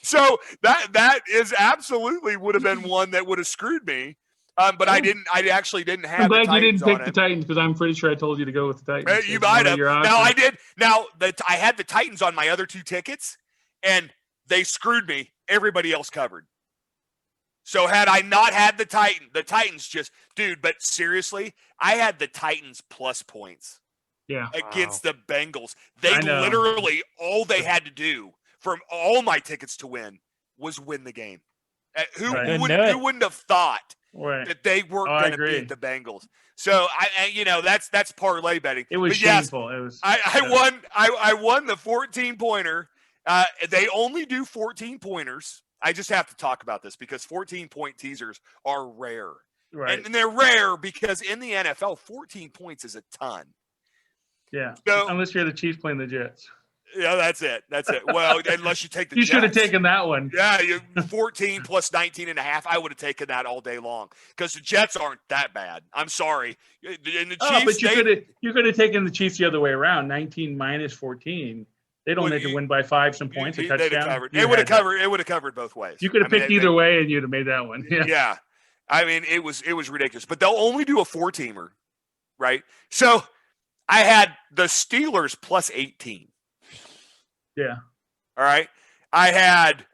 So that is absolutely would have been one that would have screwed me. But I didn't. I actually didn't have.
I'm glad you didn't pick the Titans because I'm pretty sure I told you to go with the Titans.
You might have. Now I did. Now I had the Titans on my other 2 tickets, and they screwed me. Everybody else covered. So had I not had the Titans just, dude. But seriously, I had the Titans plus points.
Yeah.
Against the Bengals, they literally all they had to do from all my tickets to win was win the game. Who wouldn't have thought?
Right.
That they weren't going to beat the Bengals. So that's parlay betting.
It was shameful. It was.
I won the 14-pointer. They only do 14-pointers. I just have to talk about this because 14-point teasers are rare.
Right.
And they're rare because in the NFL, 14 points is a ton.
Yeah. So, unless you're the Chiefs playing the Jets.
Yeah, that's it. Well, unless you take the
Jets. You should have taken that one.
Yeah, 14 plus 19 and a half. I would have taken that all day long because the Jets aren't that bad. I'm sorry. And the Chiefs,
but you could have taken the Chiefs the other way around. 19 minus 14. They don't need to win by 5 some points. A touchdown.
It would have covered both ways.
You could have picked either way, and you'd have made that one.
Yeah. I mean, it was ridiculous. But they'll only do a 4-teamer, right? So I had the Steelers plus 18.
Yeah.
All right. I had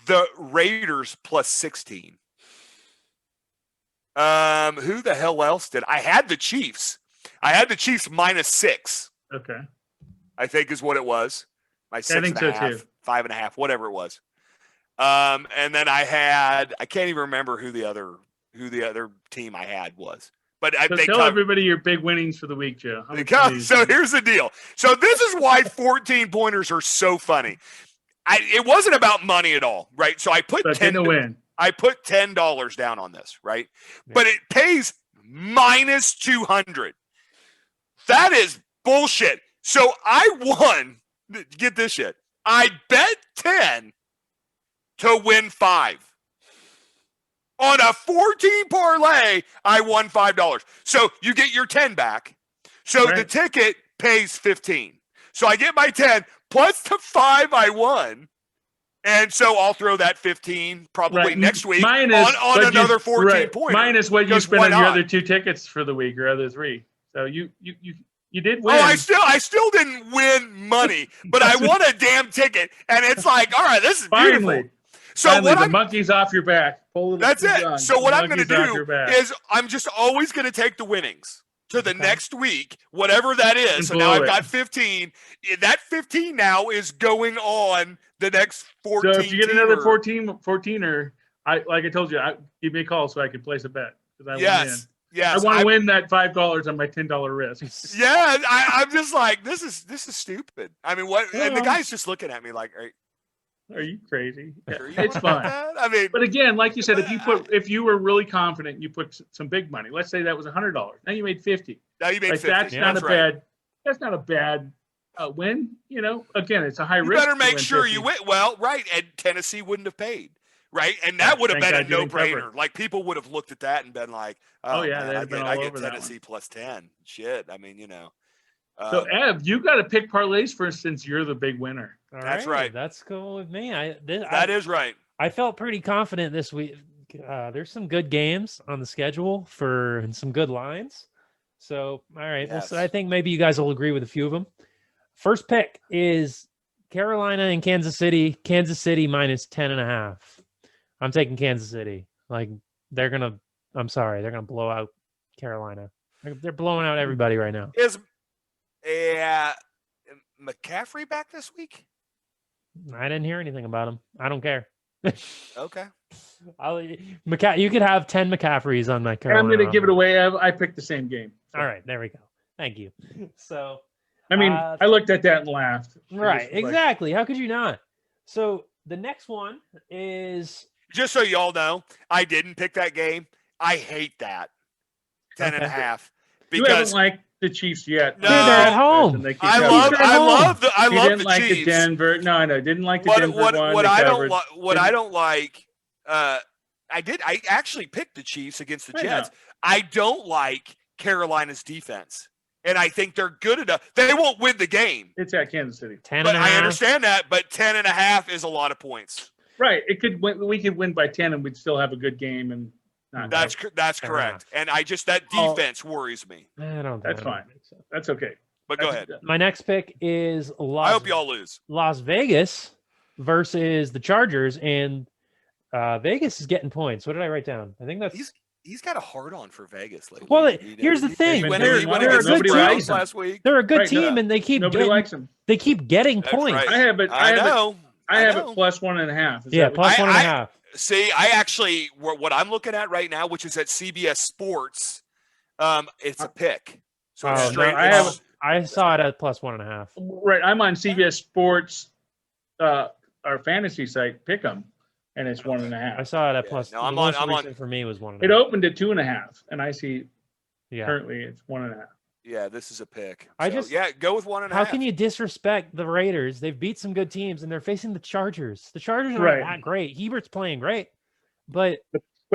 the Raiders plus 16. Who the hell else did? I had the Chiefs. I had the Chiefs -6.
Okay.
I think is what it was. My 6.5,
so too.
5.5, whatever it was. And then I can't even remember who the other team I had was. But they
tell everybody your big winnings for the week, Joe.
So here's the deal. So this is why 14-pointers are so funny. It wasn't about money at all, right? So I put $10 down on this, right? Yeah. But it pays -200. That is bullshit. So I won. Get this shit. I bet 10 to win 5. On a 14 parlay, I won $5. So you get your 10 back. So the ticket pays 15. So I get my 10 plus the 5 I won. And so I'll throw that 15 probably next week on another 14 points.
Minus what you spent on your other 2 tickets for the week or other 3. So you did win.
Oh, I still didn't win money, but I won a damn ticket. And it's like, all right, this is beautiful. So
the monkey's off your back.
That's it. So what I'm going to do is I'm just always going to take the winnings to the next week, whatever that is. So now I've got 15. That 15 now is going on the next 14.
So if you get another 14er, like I told you, give me a call so I can place a bet.
Yes.
I want to win that $5 on my $10 risk.
Yeah, I'm just like, this is stupid. I mean, what? And the guy's just looking at me like,
are you crazy?
You
it's fine.
I mean,
but again, like you said, if you were really confident, you put some big money. Let's say that was $100. Now you made 50.
Now you made 50.
That's not a bad win. You know, again, it's a high risk.
You better make sure you win. Well, right, and Tennessee wouldn't have paid. Right, and that would have been a no-brainer. Like people would have looked at that and been like, "Oh yeah, man, I get Tennessee plus 10." Shit, I mean, you know.
So Ev, you got to pick parlays for us since you're the big winner.
That's right.
That's cool with me.
That is right.
I felt pretty confident this week. There's some good games on the schedule and some good lines. So all right, yes. I think maybe you guys will agree with a few of them. First pick is Carolina and Kansas City. Kansas City -10.5. I'm taking Kansas City. Like they're gonna blow out Carolina. They're blowing out everybody right now.
Is McCaffrey back this week?
I didn't hear anything about him. I don't care.
Okay.
You could have 10 McCaffreys on my Carolina.
I'm going to give it away. I picked the same game.
So. All right, there we go. Thank you. So,
I mean, I looked at that and laughed.
Right, exactly. How could you not? So the next one is.
Just so y'all know, I didn't pick that game. I hate that 10.5 because
you haven't liked the Chiefs yet.
No, they're at home.
I love the
didn't like
Chiefs.
The Denver. No, didn't like the Denver one.
What I don't like. I actually picked the Chiefs against the Jets. I don't like Carolina's defense. And I think they're good enough. They won't win the game.
It's at Kansas City.
10.5.
But I understand that, but 10.5 is a lot of points.
Right. We could win by 10 and we'd still have a good game. And
that's correct. And that defense worries me.
That's fine. That's okay.
But go ahead.
My next pick is
I hope y'all lose.
Las Vegas versus the Chargers, and Vegas is getting points. What did I write down? I think that's
he's got a hard on for Vegas lately.
Well, here's the thing:
they're a good team last week.
They're a good team, and they keep
likes them.
They keep getting points.
Right. I have it plus 1.5.
Yeah, plus 1.5.
See, I actually what I'm looking at right now, which is at CBS Sports, it's a pick. So it's straight.
I saw it at plus 1.5.
Right, I'm on CBS Sports, our fantasy site, Pick'em, and it's 1.5.
I saw it at plus.
No, I'm on.
For me, was 1.5.
It opened at 2.5, and I see. Currently it's 1.5.
Yeah, this is a pick. Go with 1.5.
How can you disrespect the Raiders? They've beat some good teams, and they're facing the Chargers. The Chargers aren't that great. Hebert's playing great, but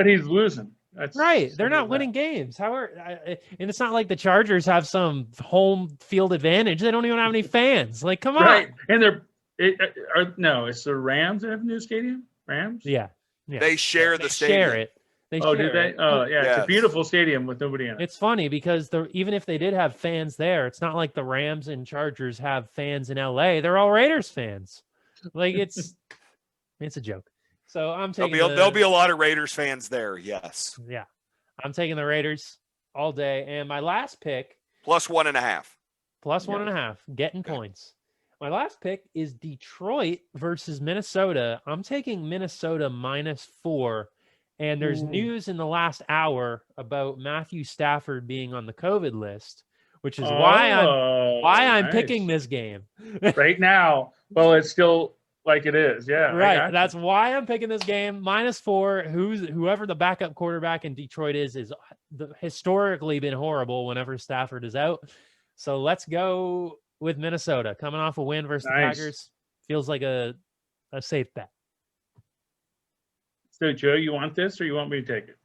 he's losing. That's
right. They're not winning games. And it's not like the Chargers have some home field advantage. They don't even have any fans. Like, come on.
Right. And it's the Rams that have a new stadium. Rams.
Yeah.
They share the stadium.
Share it.
Did they? Oh, yeah. Yes. It's a beautiful stadium with nobody in it.
It's funny because even if they did have fans there, it's not like the Rams and Chargers have fans in LA. They're all Raiders fans. Like it's a joke. So I'm taking.
There'll be a lot of Raiders fans there. Yes.
Yeah. I'm taking the Raiders all day. And my last pick,
plus 1.5.
plus 1.5, getting points. My last pick is Detroit versus Minnesota. I'm taking Minnesota -4. And there's news in the last hour about Matthew Stafford being on the COVID list, which is why I'm picking this game.
Right now. Well, it's still like it is. Yeah.
Right. That's why I'm picking this game. -4. Whoever the backup quarterback in Detroit is historically been horrible whenever Stafford is out. So let's go with Minnesota. Coming off a win versus the Tigers. Feels like a safe bet.
So, Joe, you want this or you want me to take it?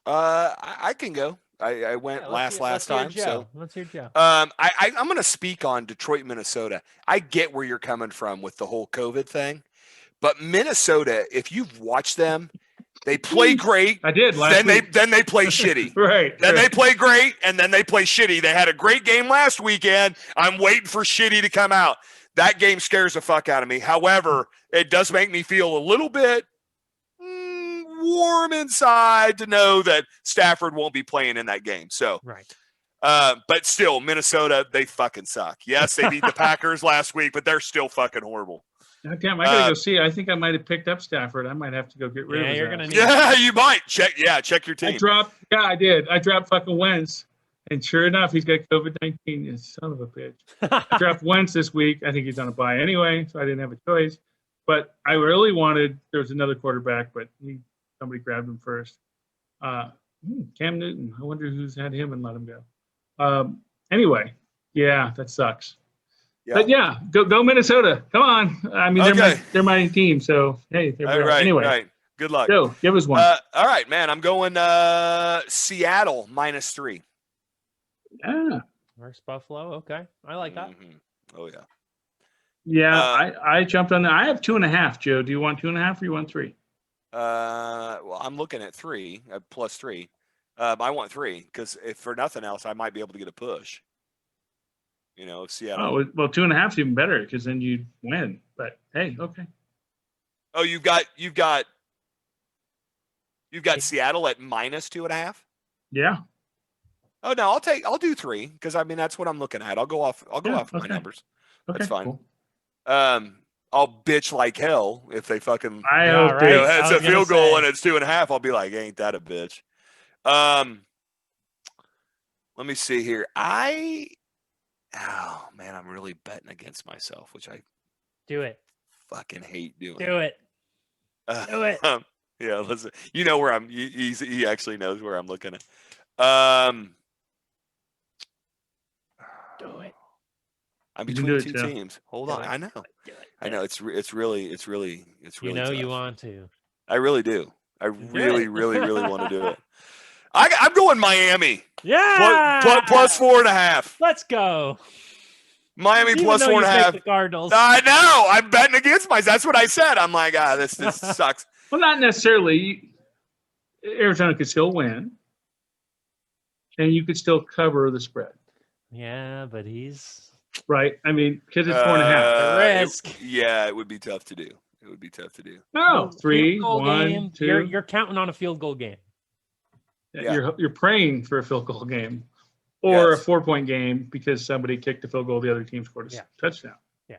I can go. I went last time. So
let's hear Joe.
I'm going to speak on Detroit, Minnesota. I get where you're coming from with the whole COVID thing, but Minnesota, if you've watched them, they play great.
I did last week.
Then they play shitty.
Right.
Then they play great, and then they play shitty. They had a great game last weekend. I'm waiting for shitty to come out. That game scares the fuck out of me. However, it does make me feel a little bit warm inside to know that Stafford won't be playing in that game. So,
right.
But still, Minnesota, they fucking suck. Yes, they beat the Packers last week, but they're still fucking horrible.
God damn, I gotta go see. I think I might have picked up Stafford. I might have to go get rid of his
you're gonna
ass.
need
Yeah, you might. Check your team.
I did. I dropped fucking Wentz. And sure enough, he's got COVID-19. You son of a bitch. I dropped Wentz this week. I think he's on a bye anyway, so I didn't have a choice. But I really wanted, there was another quarterback, but somebody grabbed him first. Cam Newton. I wonder who's had him and let him go. Anyway, yeah, that sucks. Yeah. But yeah, go Minnesota. Come on. I mean, they're my team. So hey, anyway.
Right. Good luck.
Joe, give us one.
All right, man. I'm going Seattle -3.
Yeah.
Versus Buffalo. Okay, I like that.
Oh yeah.
Yeah, I jumped on that. I have 2.5. Joe, do you want 2.5 or you want 3?
Well, I'm looking at 3 plus 3. I want 3 because if for nothing else, I might be able to get a push. If Seattle.
Oh well, 2.5 is even better because then you win. But hey, okay.
Oh, you've got Seattle at -2.5.
Yeah.
Oh no, I'll do 3 because I mean that's what I'm looking at. I'll go off my numbers.
Okay,
that's fine.
Cool.
I'll bitch like hell if they fucking
it's
a field goal and it's 2.5. I'll be like, ain't that a bitch? Let me see here. Oh man, I'm really betting against myself, which I
do it.
Fucking hate doing.
Do it. Do it.
Yeah, listen. You know where I'm. He actually knows where I'm looking at.
Do it.
I'm between two teams. Hold on. I know. I know. It's really.
You know
tough.
you want to.
I really do. I really want to do it. I'm going Miami.
Yeah.
Plus 4.5.
Let's go.
Miami plus 4.5.
The Cardinals.
I know. I'm betting against myself. That's what I said. I'm like, this sucks.
Well, not necessarily. Arizona could still win, and you could still cover the spread.
Yeah, but he's
right. I mean, because it's 4.5.
The risk.
It would be tough to do.
No, 3, 1, 2.
You're counting on a field goal game.
Yeah. You're praying for a field goal game, or a 4-point game because somebody kicked a field goal, the other team scored a touchdown.
Yeah,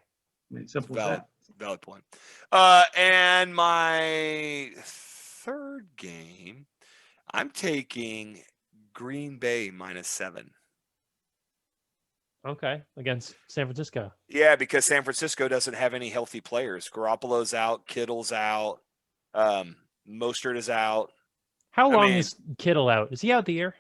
I mean, simple as that.
Valid point. And my third game, I'm taking Green Bay -7.
Okay, against San Francisco.
Yeah, because San Francisco doesn't have any healthy players. Garoppolo's out, Kittle's out, Mostert is out.
How long is Kittle out? Is he out the year?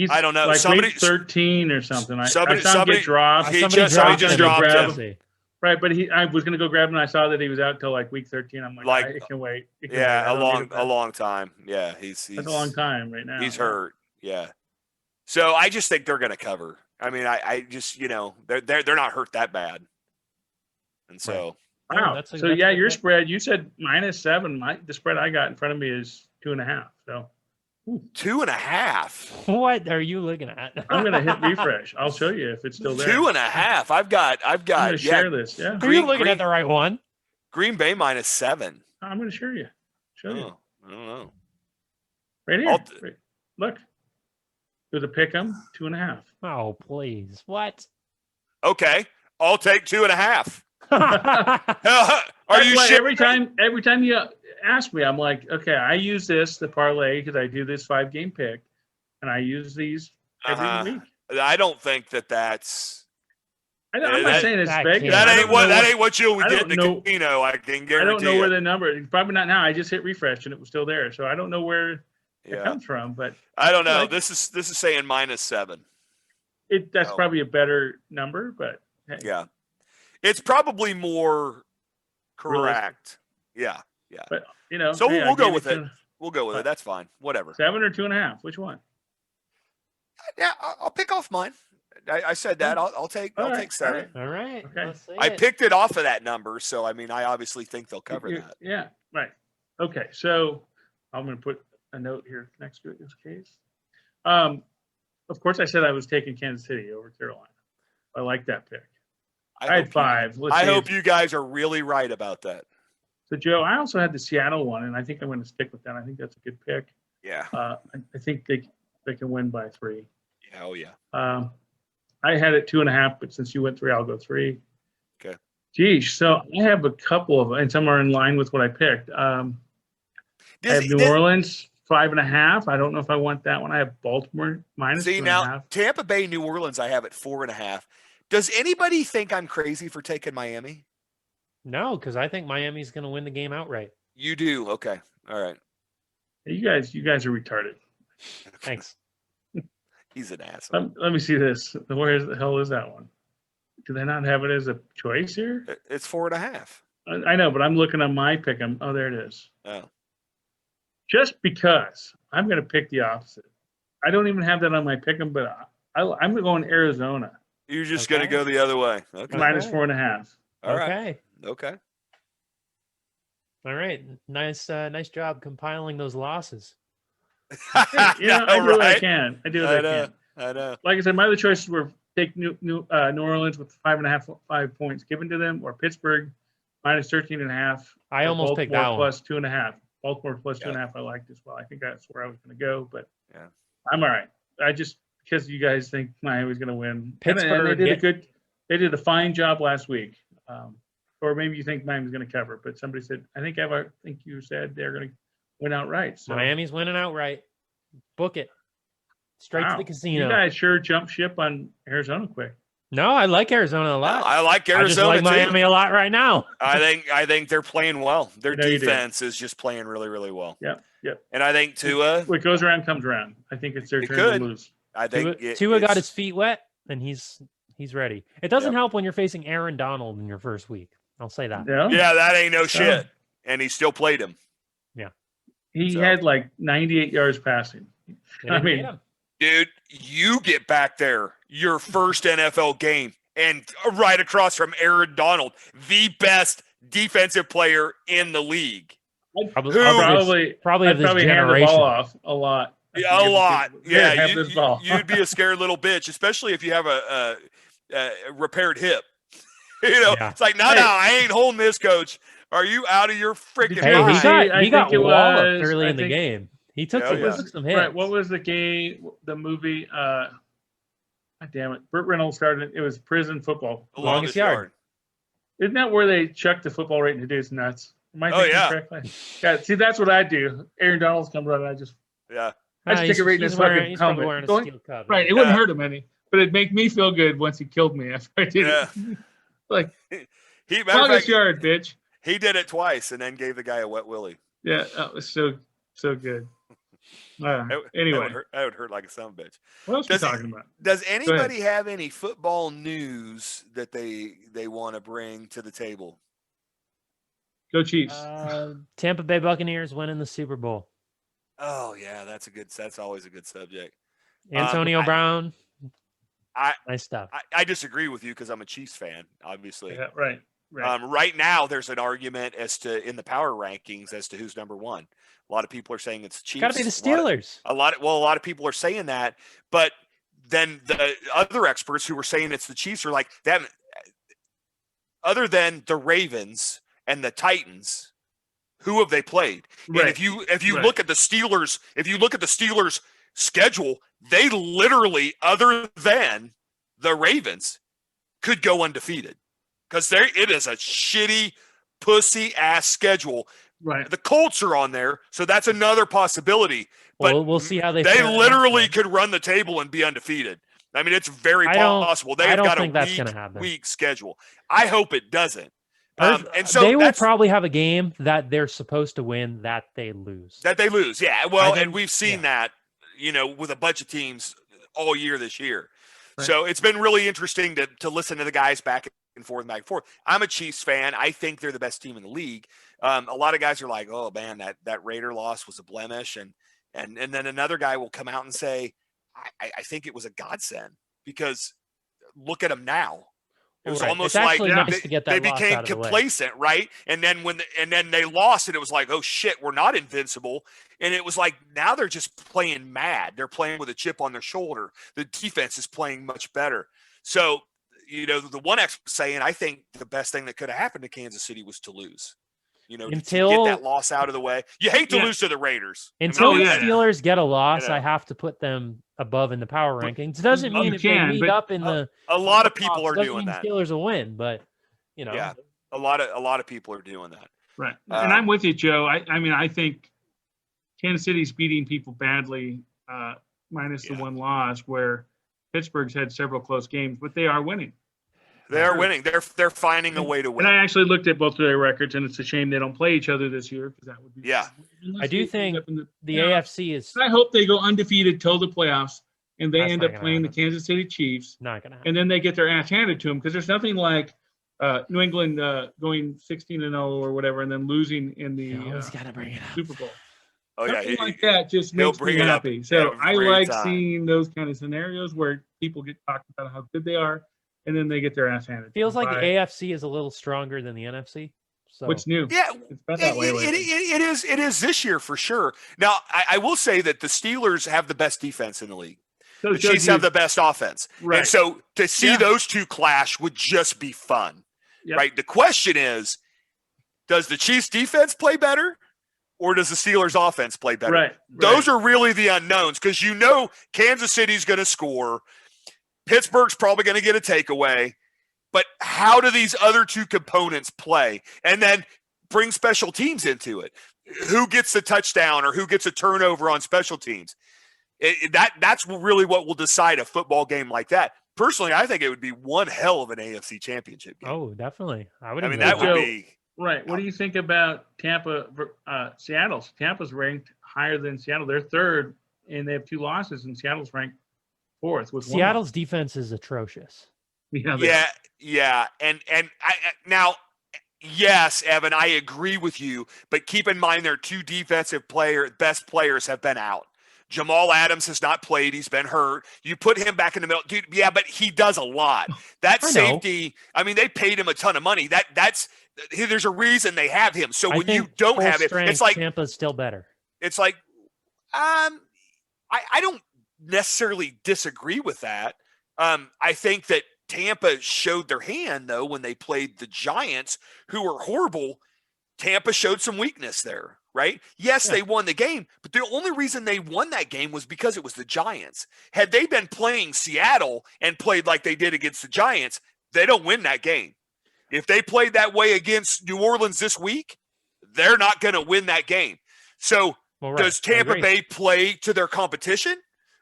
I don't know.
Like
somebody
week 13 or something.
Somebody
get dropped.
Somebody just dropped him.
Right, but I was going to go grab him, and I saw that he was out till like week 13. I'm like I can wait.
A long time. Yeah, he's
that's a long time right now.
He's hurt. Yeah. So I just think they're going to cover. I mean, I just they're not hurt that bad, and so
wow. Your spread. You said -7. The spread I got in front of me is 2.5. So
2.5.
What are you looking at?
I'm gonna hit refresh. I'll show you if it's still there.
2.5. I've got.
I'm gonna share this. Yeah.
Are you looking at the right one?
Green Bay -7.
I'm gonna share you. Show you.
I don't know.
Right here. Right. Look. There's a pick 'em, 2.5.
Oh, please. What?
Okay. I'll take 2.5.
That's
Are you sure?
Every time you ask me, I'm like, okay, I use this, the parlay, because I do this 5-game pick, and I use these every week.
I don't think that's.
I'm not saying it's Vegas.
That ain't what you'll get in the casino. I can guarantee.
I don't know where the number. Probably not now. I just hit refresh and it was still there, so I don't know where it comes from. But
I don't know. This is saying -7.
That's probably a better number, but hey.
Yeah, it's probably more correct. Yeah.
But
so we'll go with it. We'll go with it. That's fine. Whatever.
7 or 2.5. Which one?
Yeah, I'll pick off mine. I said that. I'll take 7.
All right.
Okay.
I picked it off of that number, so I mean, I obviously think they'll cover that.
Yeah. Right. Okay. So I'm going to put a note here next to it in this case. Of course, I said I was taking Kansas City over Carolina. I like that pick. I had 5.
I hope you guys are really right about that.
So, Joe, I also had the Seattle one, and I think I'm going to stick with that. I think that's a good pick.
Yeah.
I think they can win by 3.
Oh, yeah.
I had it 2.5, but since you went 3, I'll go 3.
Okay.
Geez, so I have a couple of, and some are in line with what I picked. I have New Orleans 5.5. I don't know if I want that one. I have Baltimore -2.5.
See, now Tampa Bay, New Orleans, I have at 4.5. Does anybody think I'm crazy for taking Miami?
No, because I think Miami's going to win the game outright.
You do? Okay. All right.
You guys are retarded.
Thanks.
He's an asshole.
Let me see this. Where the hell is that one? Do they not have it as a choice here?
It's 4.5.
I know, but I'm looking on my pick. Oh, there it is.
Oh.
Just because I'm going to pick the opposite. I don't even have that on my pick 'em, but I'm going Arizona.
You're just going to go the other way. Okay.
-4.5.
All right. Okay.
All right. Nice job compiling those losses.
I do what I can. I can.
I know.
Like I said, my other choices were take New Orleans with 5 points given to them, or Pittsburgh -13.5.
I almost picked that one.
Plus 2.5. Baltimore plus 2.5. I liked as well. I think that's where I was going to go, but I'm all right. I just because you guys think Miami's going to win.
Pittsburgh
they did a fine job last week. Or maybe you think Miami's going to cover, but somebody said I think you said they're going to win outright. So
Miami's winning outright. Book it. Straight to the casino.
You guys sure jumped ship on Arizona quick.
No, I like Arizona a lot.
I like Arizona. I just
like Miami a lot right now.
I think they're playing well. Their defense is just playing really, really well.
Yep.
And I think Tua.
What goes around comes around. I think it's their turn to lose.
I think
Tua got his feet wet and he's ready. It doesn't help when you're facing Aaron Donald in your first week. I'll say that.
Yeah, that ain't no shit. And he still played him.
Yeah.
He had like 98 yards passing. I mean,
dude, you get back there, your first NFL game, and right across from Aaron Donald, the best defensive player in the league.
Probably
I'd
this
hand the ball off a lot.
A lot. Yeah, you'd be a scared little bitch, especially if you have a repaired hip. It's like, no, I ain't holding this, coach. Are you out of your freaking mind?
He got walloped early in the game. He took some hits.
Right. What was the game? The movie? God damn it! Burt Reynolds started. It was prison football.
The Longest Yard.
Isn't that where they chuck the football right into dude's nuts? Am I thinking correctly? Yeah. See, that's what I do. Aaron Donald's come running. I just stick it right in his fucking helmet. Right. It wouldn't hurt him any, but it'd make me feel good once he killed me after I did it. Like, Longest Yard, bitch.
He did it twice and then gave the guy a wet willy.
Yeah, that was so good. Anyway,
that would hurt like a son of a bitch.
What else are we talking about?
Does anybody have any football news that they want to bring to the table?
Go Chiefs.
Tampa Bay Buccaneers winning the Super Bowl.
Oh yeah, that's always a good subject.
Antonio Brown. Nice stuff.
I disagree with you because I'm a Chiefs fan, obviously.
Yeah, right.
Right now, there's an argument in the power rankings as to who's number one. A lot of people are saying it's Chiefs.
Got to be the Steelers.
A lot of people are saying that, but then the other experts who were saying it's the Chiefs are like that. Other than the Ravens and the Titans, who have they played?
Right.
And if you look at the Steelers, schedule, they literally, other than the Ravens, could go undefeated because it is a shitty, pussy ass schedule.
Right.
The Colts are on there, so that's another possibility. But
Well, we'll see how they
literally could run the table and be undefeated. I mean, it's very possible. They've got a weak schedule. I hope it doesn't. And so
they will probably have a game that they're supposed to win that they lose.
Yeah. Well, and we've seen that, with a bunch of teams all year this year. Right. So it's been really interesting to listen to the guys back and forth. I'm a Chiefs fan. I think they're the best team in the league. A lot of guys are like, oh man, that Raider loss was a blemish. And then another guy will come out and say, I think it was a godsend because look at them now. It was almost like they became complacent, right? And then then they lost, and it was like, oh shit, we're not invincible. And it was like now they're just playing mad. They're playing with a chip on their shoulder. The defense is playing much better. So, the one expert saying, I think the best thing that could have happened to Kansas City was to lose. To get that loss out of the way. You hate to lose to the Raiders.
Until the Steelers get a loss, I have to put them above in the power rankings. It doesn't mean if they meet up in the
a lot of people are doing that.
Steelers will win, but
yeah, a lot of people are doing that.
Right, and I'm with you, Joe. I mean, I think Kansas City's beating people badly, minus the one loss, where Pittsburgh's had several close games, but they are winning.
They are winning. They're finding a way to win.
And I actually looked at both of their records, and it's a shame they don't play each other this year because that would be.
Yeah,
I do think the AFC is.
I hope they go undefeated till the playoffs, and they end up playing the Kansas City Chiefs.
Not gonna happen.
And then they get their ass handed to them because there's nothing like New England going 16-0 or whatever, and then losing in the Super Bowl.
Oh
something like that just makes me happy. So I like seeing those kind of scenarios where people get talked about how good they are. And then they get their ass handed.
Feels like the AFC is a little stronger than the NFC. So.
What's new?
Yeah,
it's been that way lately.
It is this year for sure. Now, I will say that the Steelers have the best defense in the league. So the Chiefs have the best offense. Right. And so to see those two clash would just be fun. Yep. Right? The question is, does the Chiefs defense play better? Or does the Steelers offense play better?
Right.
Those are really the unknowns because Kansas City's going to score. Pittsburgh's probably going to get a takeaway, but how do these other two components play? And then bring special teams into it. Who gets the touchdown or who gets a turnover on special teams? That's really what will decide a football game like that. Personally, I think it would be one hell of an AFC championship game.
Oh, definitely.
That would be.
Right. What do you think about Tampa, Seattle? Tampa's ranked higher than Seattle. They're third, and they have 2 losses, and Seattle's ranked fourth with
Seattle's defense is atrocious.
Yeah. And now, yes, Evan, I agree with you, but keep in mind their 2 best players have been out. Jamal Adams has not played. He's been hurt. You put him back in the middle. Dude, yeah, but he does a lot. That safety, I mean, they paid him a ton of money. There's a reason they have him. So when you don't have it, it's like
Tampa's still better.
It's like, I don't necessarily disagree with that. I think that Tampa showed their hand, though, when they played the Giants, who were horrible. Tampa showed some weakness there, right? Yes, they won the game, but the only reason they won that game was because it was the Giants. Had they been playing Seattle and played like they did against the Giants, they don't win that game. If they played that way against New Orleans this week, they're not going to win that game. So does Tampa Bay play to their competition?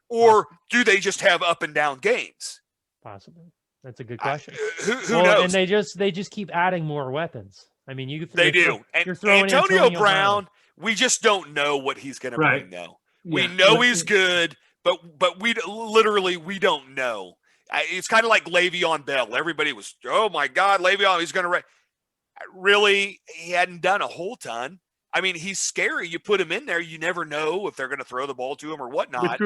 Or do they just have up and down games?
Possibly. That's a good question.
Who knows?
And they just keep adding more weapons. I mean,
they do. And Antonio Brown, we just don't know what he's going to bring. Though we know he's good, but we don't know. It's kind of like Le'Veon Bell. Everybody was, oh my God, Le'Veon, he's going to. Really, he hadn't done a whole ton. I mean, he's scary. You put him in there, you never know if they're going to throw the ball to him or whatnot.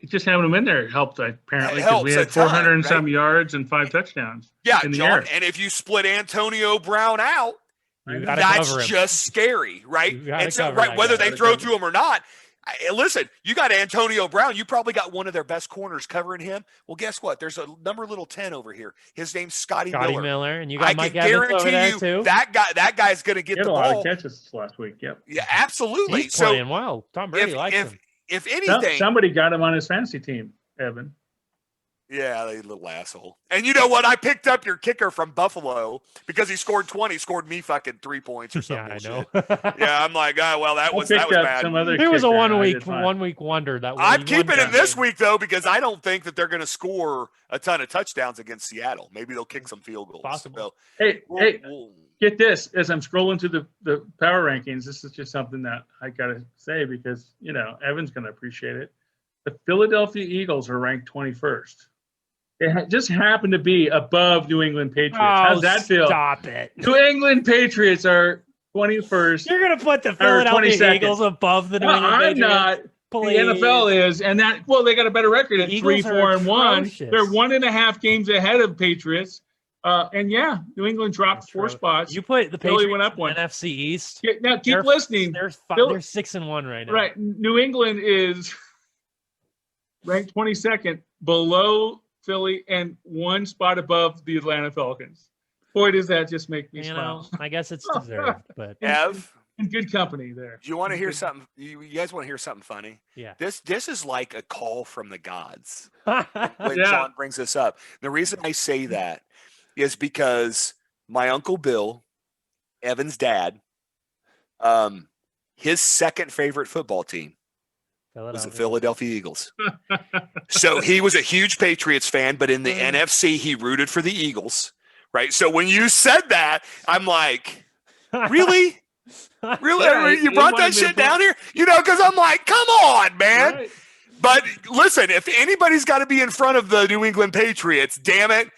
Just having him in there helped, apparently, because we had 400 and some yards and 5 touchdowns.
Yeah,
in the
John,
air.
and if you split Antonio Brown out, that's just scary, right? And so, whether they throw to him or not, Listen, you got Antonio Brown. You probably got one of their best corners covering him. Well, guess what? There's a number little 10 over here. His name's Scotty Miller.
And you got
I
Mike
can
Evans over
guarantee
there
you
too.
that guy's going to get the
a lot
ball.
of catches last week. Yep.
Yeah, absolutely.
He's playing well. Tom Brady likes him.
If anything,
somebody got him on his fantasy team, Evan.
Yeah, you little asshole. And you know what? I picked up your kicker from Buffalo because he scored 20, scored me fucking 3 points or something.
Yeah, I know.
Yeah, I'm like, well, that was bad.
It was a one week wonder.
I'm keeping him this week though because I don't think that they're going to score a ton of touchdowns against Seattle. Maybe they'll kick some field goals.
Possible.
So,
hey, get this. As I'm scrolling through the power rankings, this is just something that I got to say because Evan's going to appreciate it. The Philadelphia Eagles are ranked 21st. It just happened to be above New England Patriots. How's that feel?
Stop it.
New England Patriots are 21st.
You're going to put the Philadelphia Eagles above the New England Patriots?
I'm not. Please. The NFL is. And they got a better record at 3-4-1. They're 1.5 games ahead of Patriots. New England dropped 4 spots.
You put the Patriots
went up 1.
NFC East.
Now, keep listening.
They're 6-1 right now.
Right. New England is ranked 22nd below Philly and 1 spot above the Atlanta Falcons. Boy, does that just make me smile.
I guess it's deserved, but
in good company there.
Do you want to hear something? You guys want to hear something funny?
Yeah.
This is like a call from the gods when John brings this up. The reason I say that is because my Uncle Bill, Evan's dad, his second favorite football team was the Philadelphia Eagles. So he was a huge Patriots fan, but in the NFC, he rooted for the Eagles, right? So when you said that, I'm like, really? Really?
Yeah,
you brought that shit down here? Because I'm like, come on, man.
Right.
But listen, if anybody's got to be in front of the New England Patriots, damn it,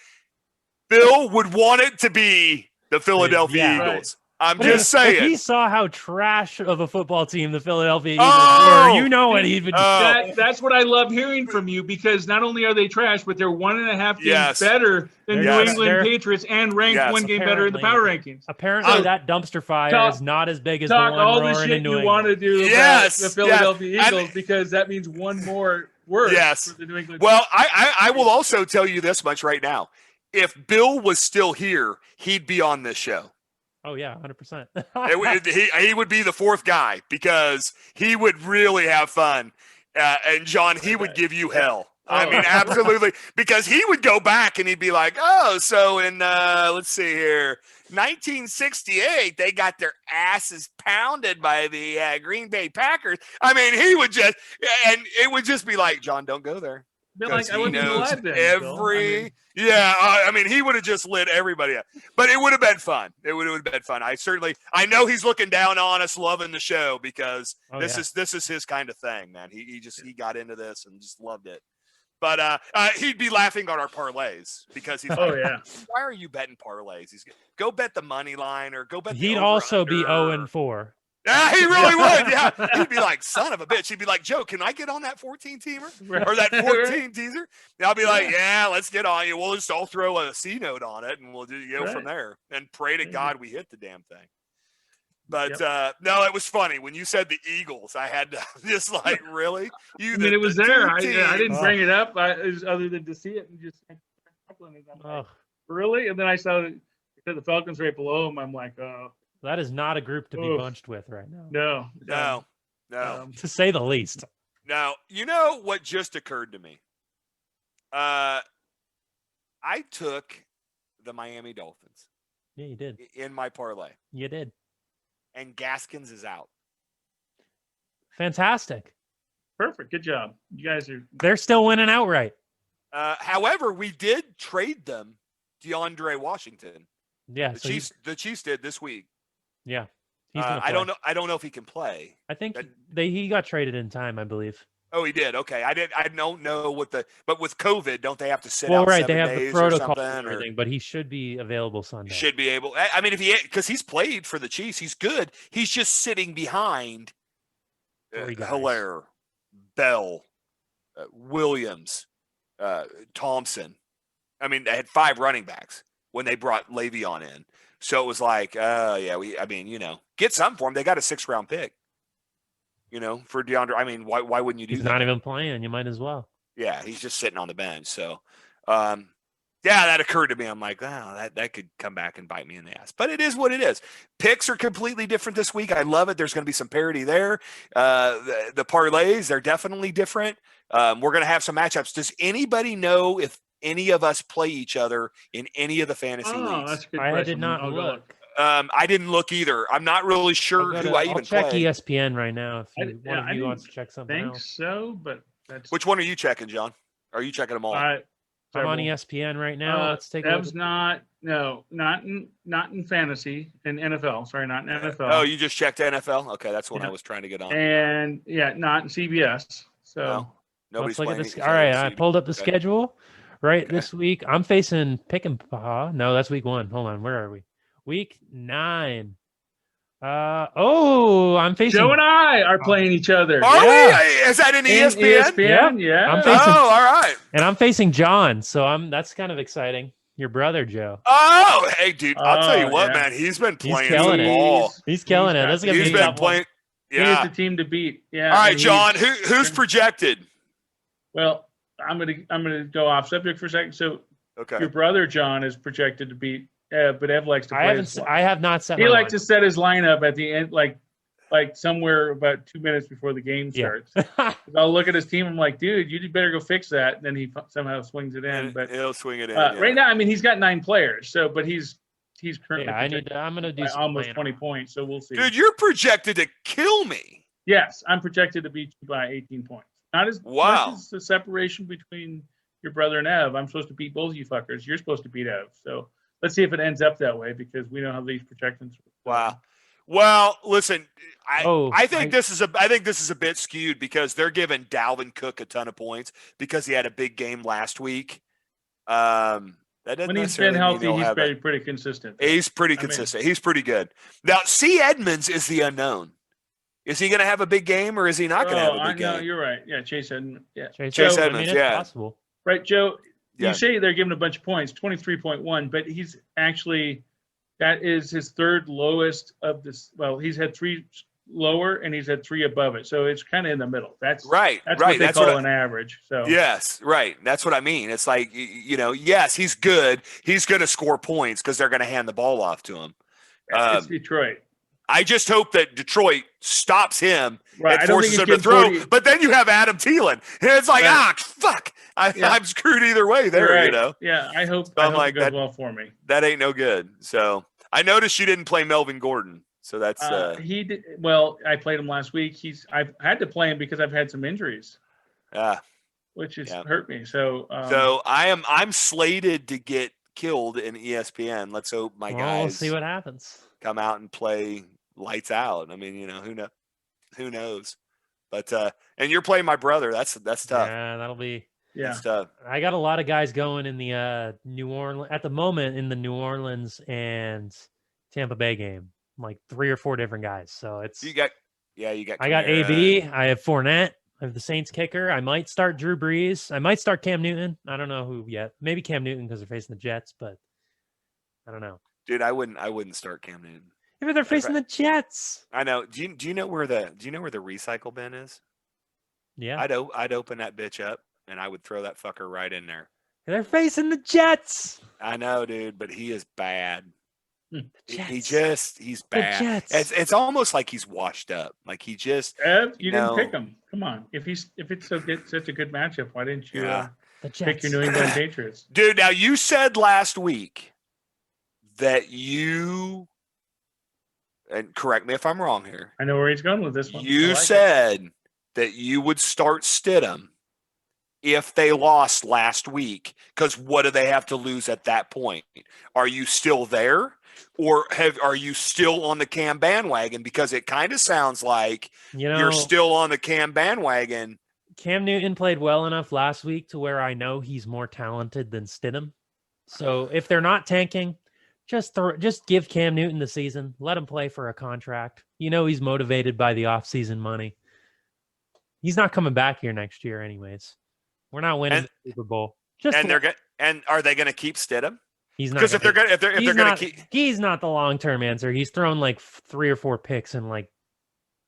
Bill would want it to be the Philadelphia Eagles. Right. I'm just saying.
If he saw how trash of a football team the Philadelphia Eagles were, what he would do.
That's what I love hearing from you because not only are they trash, but they're 1.5 games better than New England Patriots and ranked 1 game better in the power rankings.
Apparently, that dumpster fire is not as big as the one
all
roaring
the shit
in New
you
England.
want to do about the Philadelphia Eagles because that means one more word for the New England.
Well, I will also tell you this much right now. If Bill was still here, he'd be on this show.
Oh, yeah, 100%.
He would be the 4th guy because he would really have fun. And, John, he would give you hell. I mean, absolutely. Because he would go back and he'd be like, so in, let's see here, 1968, they got their asses pounded by the Green Bay Packers. I mean, he would just – and it would just be like, John, don't go there.
Like, I wouldn't alive then,
he would have just lit everybody up. But it would have been fun. I know he's looking down on us, loving the show because this is his kind of thing, man. He got into this and just loved it. But he'd be laughing on our parlays because he's like, why are you betting parlays? Go bet the money line or go bet.
He'd also be 0-4.
Yeah, he really would. Yeah, he'd be like, son of a bitch. He'd be like, Joe, can I get on that 14-teamer or that 14 teaser? And I'll be like, yeah, let's get on you. We'll just all throw a C note on it and we'll go from there and pray to God we hit the damn thing. But no, it was funny when you said the Eagles. I had to just like, really?
It was there. I didn't bring it up other than to see it and just really. And then I saw the Falcons right below him. I'm like, oh.
That is not a group to be bunched with right now.
No.
To say the least.
Now, you know what just occurred to me? I took the Miami Dolphins.
Yeah, you did.
In my parlay.
You did.
And Gaskins is out.
Fantastic.
Perfect. Good job. You guys are.
They're still winning outright.
However, we did trade them DeAndre Washington.
Yeah.
The Chiefs did this week.
Yeah.
I don't know if he can play.
I think he got traded in time, I believe.
Oh, he did. Okay. I don't know but with COVID, don't they have to sit out 7
they have
days
the protocol
or
and everything, but he should be available Sunday.
Should be able. I mean, because he's played for the Chiefs, he's good. He's just sitting behind Hilaire, Bell, Williams, Thompson. I mean, they had 5 running backs when they brought Le'Veon in. So it was like, get something for him. They got a 6th round pick. for DeAndre. I mean, why wouldn't you do
He's
that?
not even playing. You might as well.
Yeah, he's just sitting on the bench. So, that occurred to me. I'm like, that could come back and bite me in the ass. But it is what it is. Picks are completely different this week. I love it. There's going to be some parity there. The parlays, they're definitely different. We're going to have some matchups. Does anybody know if any of us play each other in any of the fantasy leagues?
That's a good
I
question.
did not look.
I didn't look either. I'm not really sure who I even
I'll check
play.
ESPN right now if one of you wants to check something
think
else.
so, but that's
Which one are you checking, John? Are you checking them all?
I'm on ESPN right now. Let's take a look.
not in fantasy, in NFL. Sorry, not in NFL.
Oh, you just checked NFL? Okay, that's what I was trying to get on.
And not in CBS. So
no, nobody's
let's look
playing.
at this. All right, I pulled up the schedule. Right,
Okay.
this week I'm facing Pick and Paw. No, that's week 1. Hold on, where are we? Week 9. I'm facing
Joe and I are playing each other.
Are
Yeah.
we? Is that in ESPN?
ESPN? Yeah.
I'm facing,
Oh, all right.
and I'm facing John, so that's kind of exciting. Your brother, Joe.
Oh, hey, dude, I'll tell you what,
yeah.
man. He's been playing
killing
some
it.
ball.
He's killing it. This is gonna
He's
be a
been
tough one.
playing.
He is
Yeah.
the team to beat. Yeah.
All right,
and
John. Who's projected?
Well, I'm gonna go off subject for a second. So
Okay.
your brother John is projected to beat Ev, but Ev likes to play.
I have not set.
He
my
likes
line.
to set his lineup at the end, like somewhere about 2 minutes before the game starts. I'll look at his team. I'm like, dude, you better go fix that. And then he somehow swings it in. But
he'll swing it in.
right now, I mean, he's got 9 players. So, but he's currently
I'm gonna do some
almost
playing
20
around.
points. So we'll see.
Dude, you're projected to kill me.
Yes, I'm projected to beat you by 18 points. Not as much as the separation between your brother and Ev. I'm supposed to beat both of you fuckers. You're supposed to beat Ev. So let's see if it ends up that way because we know how these projections.
Wow. Well, listen, I think this is a bit skewed because they're giving Dalvin Cook a ton of points because he had a big game last week. That doesn't
when he's been healthy, he's pretty consistent.
He's pretty consistent. He's pretty good. Now, C. Edmonds is the unknown. Is he going to have a big game or is he not going to have a big game?
No, you're right. Yeah, Chase Edmonds. Yeah,
Chase Edmonds.
It's possible.
Right, Joe.
Yeah.
You say they're giving a bunch of points, 23.1, but he's actually that is his third lowest of this. Well, he's had 3 lower and he's had 3 above it, so it's kind of in the middle. That's
right.
That's what they call an average. So
yes, right. That's what I mean. It's like yes, he's good. He's going to score points because they're going to hand the ball off to him.
It's Detroit.
I just hope that Detroit stops him
right.
and forces him to throw. 40. But then you have Adam Thielen. And it's like, fuck. I'm screwed either way there,
right. Yeah, I hope it goes well for me.
That ain't no good. So I noticed you didn't play Melvin Gordon. So that's
he did well. I played him last week. I've had to play him because I've had some injuries. Which has hurt me. So
I'm slated to get killed in ESPN. Let's hope my guys
we'll see what happens.
Come out and play lights out. I mean, who knows? But and you're playing my brother. That's tough.
Yeah, that'll be
that's tough.
I got a lot of guys going in the New Orleans at the moment in the New Orleans and Tampa Bay game. Like 3 or 4 different guys. So it's
you got.
I got AB. I have Fournette. I have the Saints kicker. I might start Drew Brees. I might start Cam Newton. I don't know who yet. Maybe Cam Newton because they're facing the Jets, but I don't know.
Dude, I wouldn't start Cam Newton.
If they're facing the Jets.
I know. Do you know where the recycle bin is?
Yeah.
I'd open that bitch up and I would throw that fucker right in there.
They're facing the Jets.
I know, dude, but he is bad. He's
bad.
It's almost like he's washed up. Like he just
you didn't pick him. Come on. If it's such a good matchup, why didn't you pick your New England Patriots?
Dude, now you said last week that you, and correct me if I'm wrong here.
I know where he's going with this one.
You said that you would start Stidham if they lost last week, because what do they have to lose at that point? Are you still there? Or are you still on the Cam bandwagon? Because it kind of sounds like you're still on the Cam bandwagon.
Cam Newton played well enough last week to where I know he's more talented than Stidham. So if they're not tanking, just give Cam Newton the season. Let him play for a contract. He's motivated by the offseason money. He's not coming back here next year anyways. We're not winning the Super Bowl.
And are they going to keep Stidham?
He's not,
because if they're going to keep,
he's not the long-term answer. He's thrown like 3 or 4 picks in like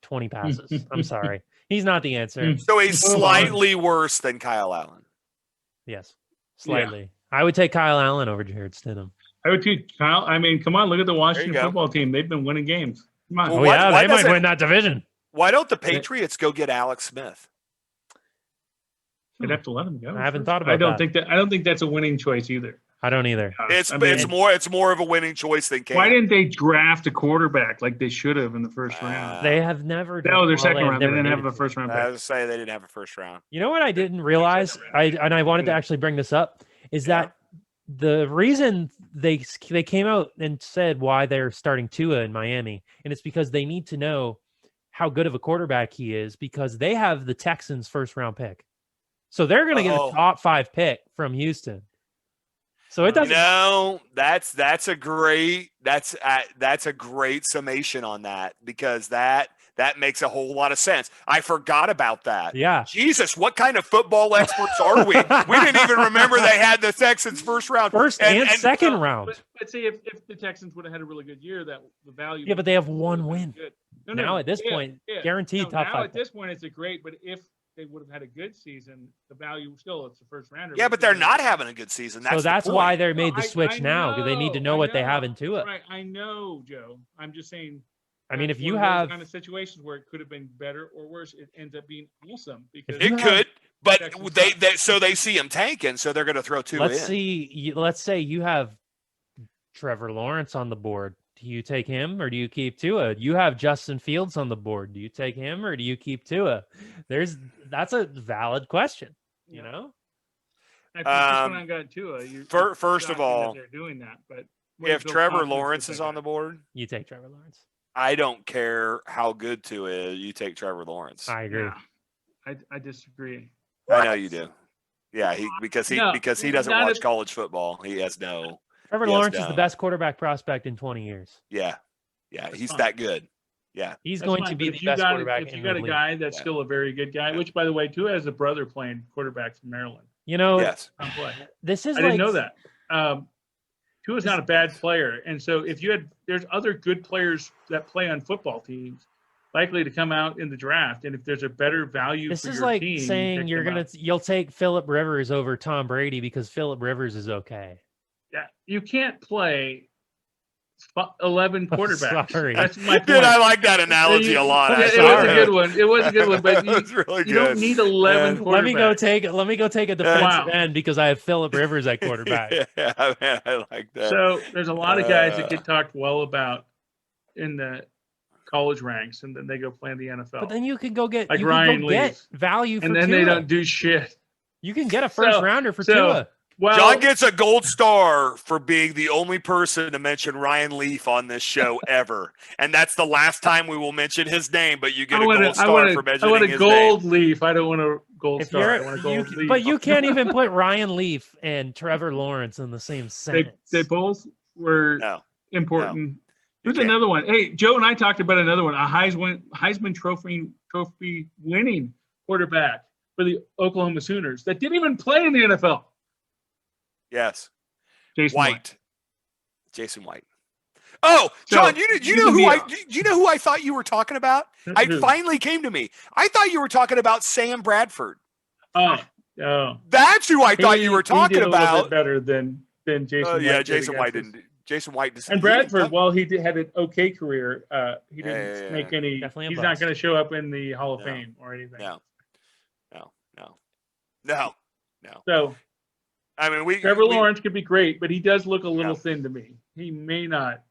20 passes. I'm sorry. He's not the answer.
So he's slightly worse than Kyle Allen.
Yes, slightly. I would take Kyle Allen over Jared Stidham.
I would take Kyle. I mean, come on, look at the Washington
go.
football team. They've been winning games. Come on.
Oh,
Well,
yeah,
why
they might
doesn't-
win that division.
Why don't the Patriots go get Alex Smith?
They'd have to let him go.
I haven't thought about
I don't
that.
I don't think that's a winning choice either.
I don't either.
It's
I mean,
it's more of a winning choice than Cam.
why didn't they draft a quarterback like they should have in the first round?
They have never.
That was their
well,
second
have
round. They
never
didn't have
needed
a first round
I
pick.
was say they didn't have a first round.
You know what I didn't realize? I wanted to actually bring this up is that the reason they came out and said why they're starting Tua in Miami, and it's because they need to know how good of a quarterback he is because they have the Texans' first round pick, so they're going to get a top 5 pick from Houston. So it doesn't.
No, that's a great summation on that because that makes a whole lot of sense. I forgot about that.
Yeah.
Jesus, what kind of football experts are we? We didn't even remember they had the Texans first round,
and second round.
But see, if the Texans would have had a really good year, that the value.
Yeah, but they have one win.
Good.
Now at this point, guaranteed top 5.
Now at this point, it's a great. But if they would have had a good season, the value still it's the first rounder.
Yeah, but they're not having a good season.
So that's why they made the switch now because they need to know what they have into it.
Right, I know, Joe. I'm just saying.
I mean, if you
one of those
have
kind of situations where it could have been better or worse, it ends up being awesome because
it could. But they see him tanking, so they're going to throw 2
let's
in.
Let's say you have Trevor Lawrence on the board. Do you take him or do you keep Tua? You have Justin Fields on the board. Do you take him or do you keep Tua? That's a valid question. You know.
I think this one I got Tua.
First of all,
they're doing that, but
if Trevor Lawrence is on the board,
you take Trevor Lawrence.
I don't care how good Tua is. You take Trevor Lawrence.
I agree.
Yeah. I disagree.
I know you do. Yeah, because he doesn't watch college football. He has no.
Trevor Lawrence is the best quarterback prospect in 20 years.
Yeah, he's that good. Yeah,
he's going to be the best quarterback.
If you got a guy that's still a very good guy, which by the way, Tua has a brother playing quarterback from Maryland.
You know,
yes.
This is.
I didn't know that. Tua's not a bad player, and so if there's other good players that play on football teams likely to come out in the draft, and if there's a better value,
this
for
is
your
like
team,
saying you'll take Phillip Rivers over Tom Brady because Phillip Rivers is okay.
Yeah, you can't play 11 quarterbacks.
Sorry.
That's my point.
Dude, I like that analogy a lot.
It was a good one. It was a good one, but you don't need 11 quarterbacks.
Let me go take a defensive end because I have Phillip Rivers at quarterback.
Yeah, man, I like that.
So there's a lot of guys that get talked well about in the college ranks, and then they go play in the NFL.
But then you can go get
Ryan
get value for
and then
Tua.
they don't do shit.
You can get a first rounder for Tua.
Well,
John gets a gold star for being the only person to mention Ryan Leaf on this show ever. And that's the last time we will mention his name, but you get a gold star for mentioning his name.
I want a gold leaf. I don't want a gold star. I want a gold leaf.
But you can't even put Ryan Leaf and Trevor Lawrence in the same sentence.
They both were important. Here's another one. Hey, Joe and I talked about another one. A Heisman Trophy winning quarterback for the Oklahoma Sooners that didn't even play in the NFL.
Yes.
Jason White.
Jason White. Oh, John, you know who I thought you were talking about? It finally came to me. I thought you were talking about Sam Bradford.
Oh.
That's who I thought you were talking about.
A little bit better than Jason White.
Yeah, Jason White didn't. Jason White doesn't.
And Bradford, while he had an okay career, he didn't make any. He's not going to show up in the Hall of Fame or anything.
No.
So,
I mean,
Trevor Lawrence could be great, but he does look a little thin to me. He may not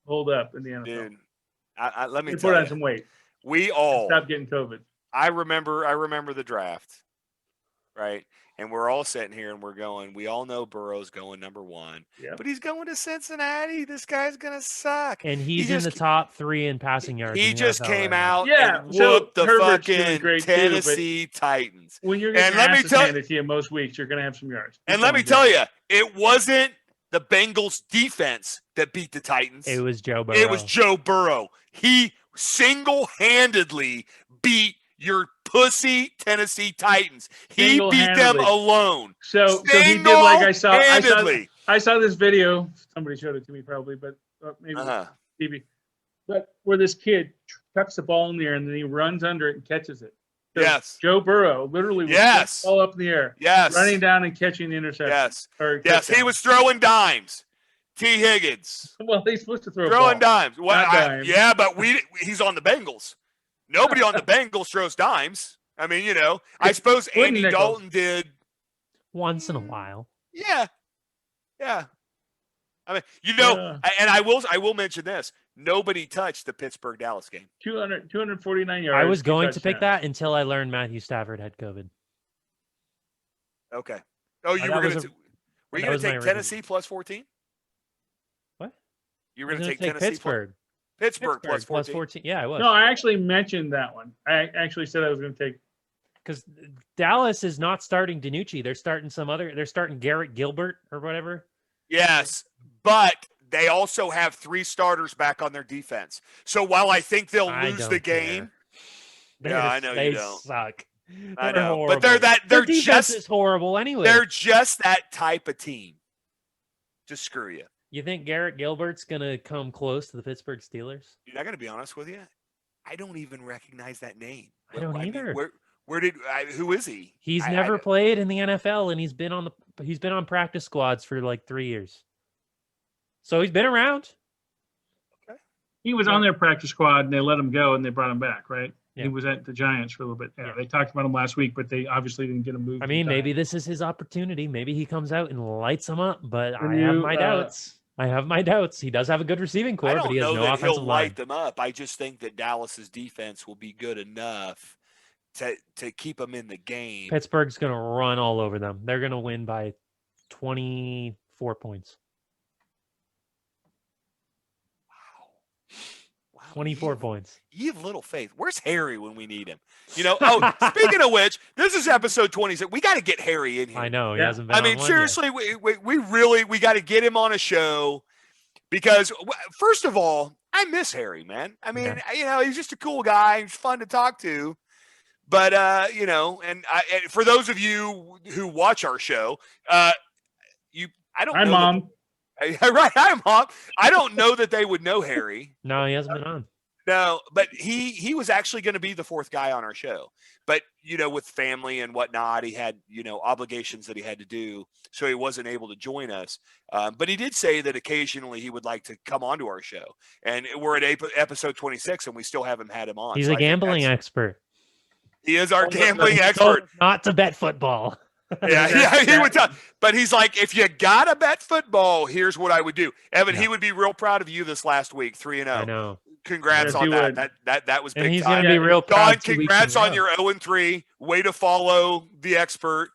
hold up in the NFL.
Dude, let me
put on some weight.
We all
stop getting COVID.
I remember the draft, right? And we're all sitting here and we're going, we all know Burrow's going number 1, but he's going to Cincinnati. This guy's going to suck.
And he's in the top 3 in passing yards.
He just came out and whooped the fucking Tennessee Titans.
When you're getting handed to you most weeks, you're going to have some yards.
And let me tell you, it wasn't the Bengals defense that beat the Titans.
It was Joe Burrow.
It was Joe Burrow. He single-handedly beat your pussy Tennessee Titans. He beat them alone.
So he did like I saw this video. Somebody showed it to me probably, but maybe TV. But where this kid tucks the ball in the air, and then he runs under it and catches it. So
Yes.
Joe Burrow literally was
Yes.
all up in the air.
Yes.
Running down and catching the interception.
Yes.
Or
Yes. He was throwing dimes. T. Higgins.
Well, he's supposed to throw
throwing dimes.
Well, dimes.
Yeah, but he's on the Bengals. Nobody on the Bengals throws dimes. I mean, I suppose Andy Dalton did
once in a while.
Yeah. Yeah. I mean, and I will mention this. Nobody touched the Pittsburgh-Dallas game.
249 yards.
I was going to pick that until I learned Matthew Stafford had COVID.
Okay. Oh, you were going to take Tennessee plus 14?
What?
You were going to take Tennessee
Pittsburgh.
Pittsburgh plus 14.
Yeah, I was.
No, I actually mentioned that one. I actually said I was going to take.
Because Dallas is not starting DiNucci. They're starting Garrett Gilbert or whatever.
Yes, but they also have 3 starters back on their defense. So while I think they'll lose the game, I know you don't.
Suck.
I know,
horrible.
but their defense
is horrible anyway.
They're just that type of team to screw you.
You think Garrett Gilbert's gonna come close to the Pittsburgh Steelers?
Dude, I got to be honest with you. I don't even recognize that name.
I don't either.
Who is he?
He's never played in the NFL, and he's been on practice squads for like 3 years. So he's been around.
Okay. He was on their practice squad, and they let him go, and they brought him back, right?
Yeah.
He was at the Giants for a little bit. Yeah, they talked about him last week, but they obviously didn't get him moved.
I mean, maybe this is his opportunity. Maybe he comes out and lights them up, but I have my doubts. He does have a good receiving core, but he has no offensive line. I don't know that he'll
light them up. I just think that Dallas's defense will be good enough to keep them in the game.
Pittsburgh's going to run all over them. They're going to win by 24 points. Wow. 24 points.
You have little faith. Where's Harry when we need him? Speaking of which, this is episode 26. We got to get Harry in here.
I know. He hasn't been on
seriously,
yet.
we got to get him on a show because, first of all, I miss Harry, man. I mean, he's just a cool guy. He's fun to talk to. But, and for those of you who watch our show, I don't know.
Hi, Mom.
Right. Hi, Mom. I don't know that they would know Harry.
No, he hasn't been on.
No, but he was actually going to be the 4th guy on our show. But, with family and whatnot, he had, obligations that he had to do. So he wasn't able to join us. But he did say that occasionally he would like to come onto our show. And we're at episode 26 and we still haven't had him on.
He's a gambling expert.
He is our gambling expert.
Not to bet football.
Yeah, he would tell. But he's like, if you gotta bet football, here's what I would do. Evan, he would be real proud of you this last week, 3-0.
I know.
Congrats on that. That was big time.
And he's gonna be real proud.
Don, congrats on your 0-3. Way to follow the expert.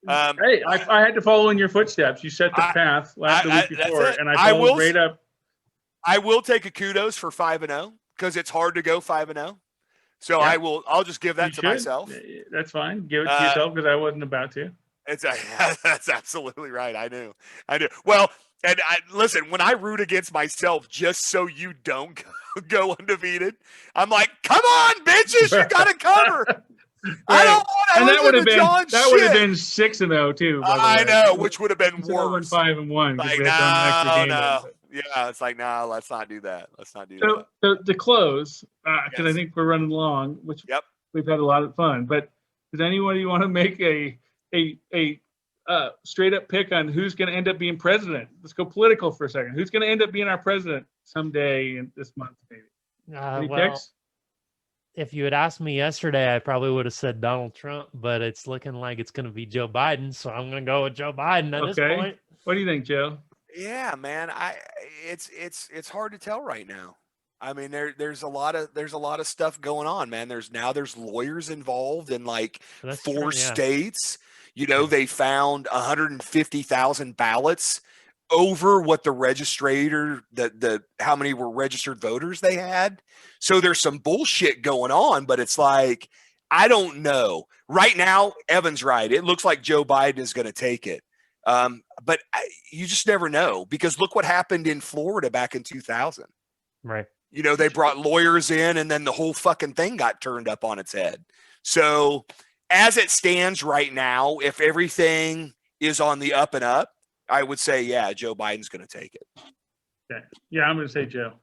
Hey, I had to follow in your footsteps. You set the path the week before, and I followed right up.
I will take a kudos for 5-0 because it's hard to go 5-0. So I'll just give that to myself.
That's fine. Give it to yourself because I wasn't about to.
That's absolutely right. I knew. Well, and listen, when I root against myself just so you don't go undefeated, I'm like, come on, bitches, you got to cover. Right. I don't want to. And that would have
been 6-0 too.
I know, which would have been worse.
5-1.
Like, no. Yeah, it's like, no, let's not do that.
So to close, because I think we're running long, which we've had a lot of fun. But does anybody want to make a straight up pick on who's going to end up being president? Let's go political for a second. Who's going to end up being our president someday in this month, maybe? Any picks?
If you had asked me yesterday, I probably would have said Donald Trump, but it's looking like it's going to be Joe Biden. So I'm going to go with Joe Biden at this point.
What do you think, Joe?
Yeah, man. It's hard to tell right now. I mean, there's a lot of stuff going on, man. There's lawyers involved in like 4 states. They found 150,000 ballots over what the registrator, how many were registered voters they had. So there's some bullshit going on, but it's like, I don't know. Right now, Evan's right. It looks like Joe Biden is going to take it. But you just never know because look what happened in Florida back in 2000.
Right.
They brought lawyers in and then the whole fucking thing got turned up on its head. So as it stands right now, if everything is on the up and up, I would say, Joe Biden's going to take it.
Okay. Yeah, I'm going to say Joe.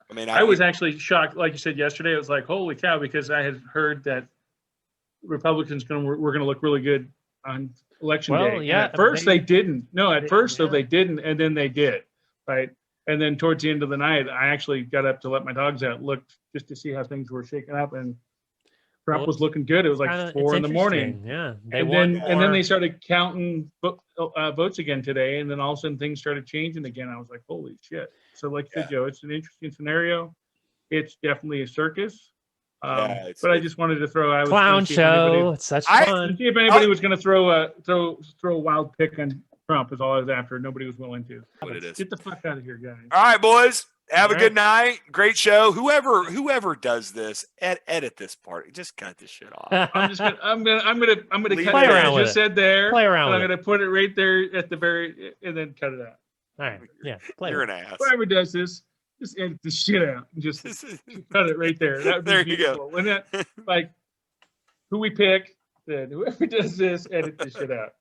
I mean,
I was actually shocked. Like you said yesterday, it was like, holy cow, because I had heard that Republicans were going to look really good on election day.
Yeah.
And at first they didn't. No, at first
yeah.
though they didn't, and then they did. Right. And then towards the end of the night, I actually got up to let my dogs out, looked just to see how things were shaking up, and Trump was looking good. It was like 4 in the morning.
Yeah.
And then they started counting votes again today, and then all of a sudden things started changing again. I was like, holy shit. So like you said, Joe, it's an interesting scenario. It's definitely a circus. But I just wanted to throw
clown show. It's such fun.
See if anybody was going to throw a wild pick on Trump is all I was after. Nobody was willing to.
What it is.
Get the fuck out of here, guys.
All right, boys. Have a good night. Great show. Whoever does this, edit this part. Just cut this shit off.
I'm gonna cut
Play
it
around
out.
with
Just said there.
Play around
I'm
with
gonna put it right there at the very, and then cut it out.
All right. Yeah.
You're an ass.
Whoever does this, just edit the shit out. And just cut it right there. That would be
There you
beautiful.
go.
Wouldn't it? Like who we pick, then whoever does this, edit the shit out.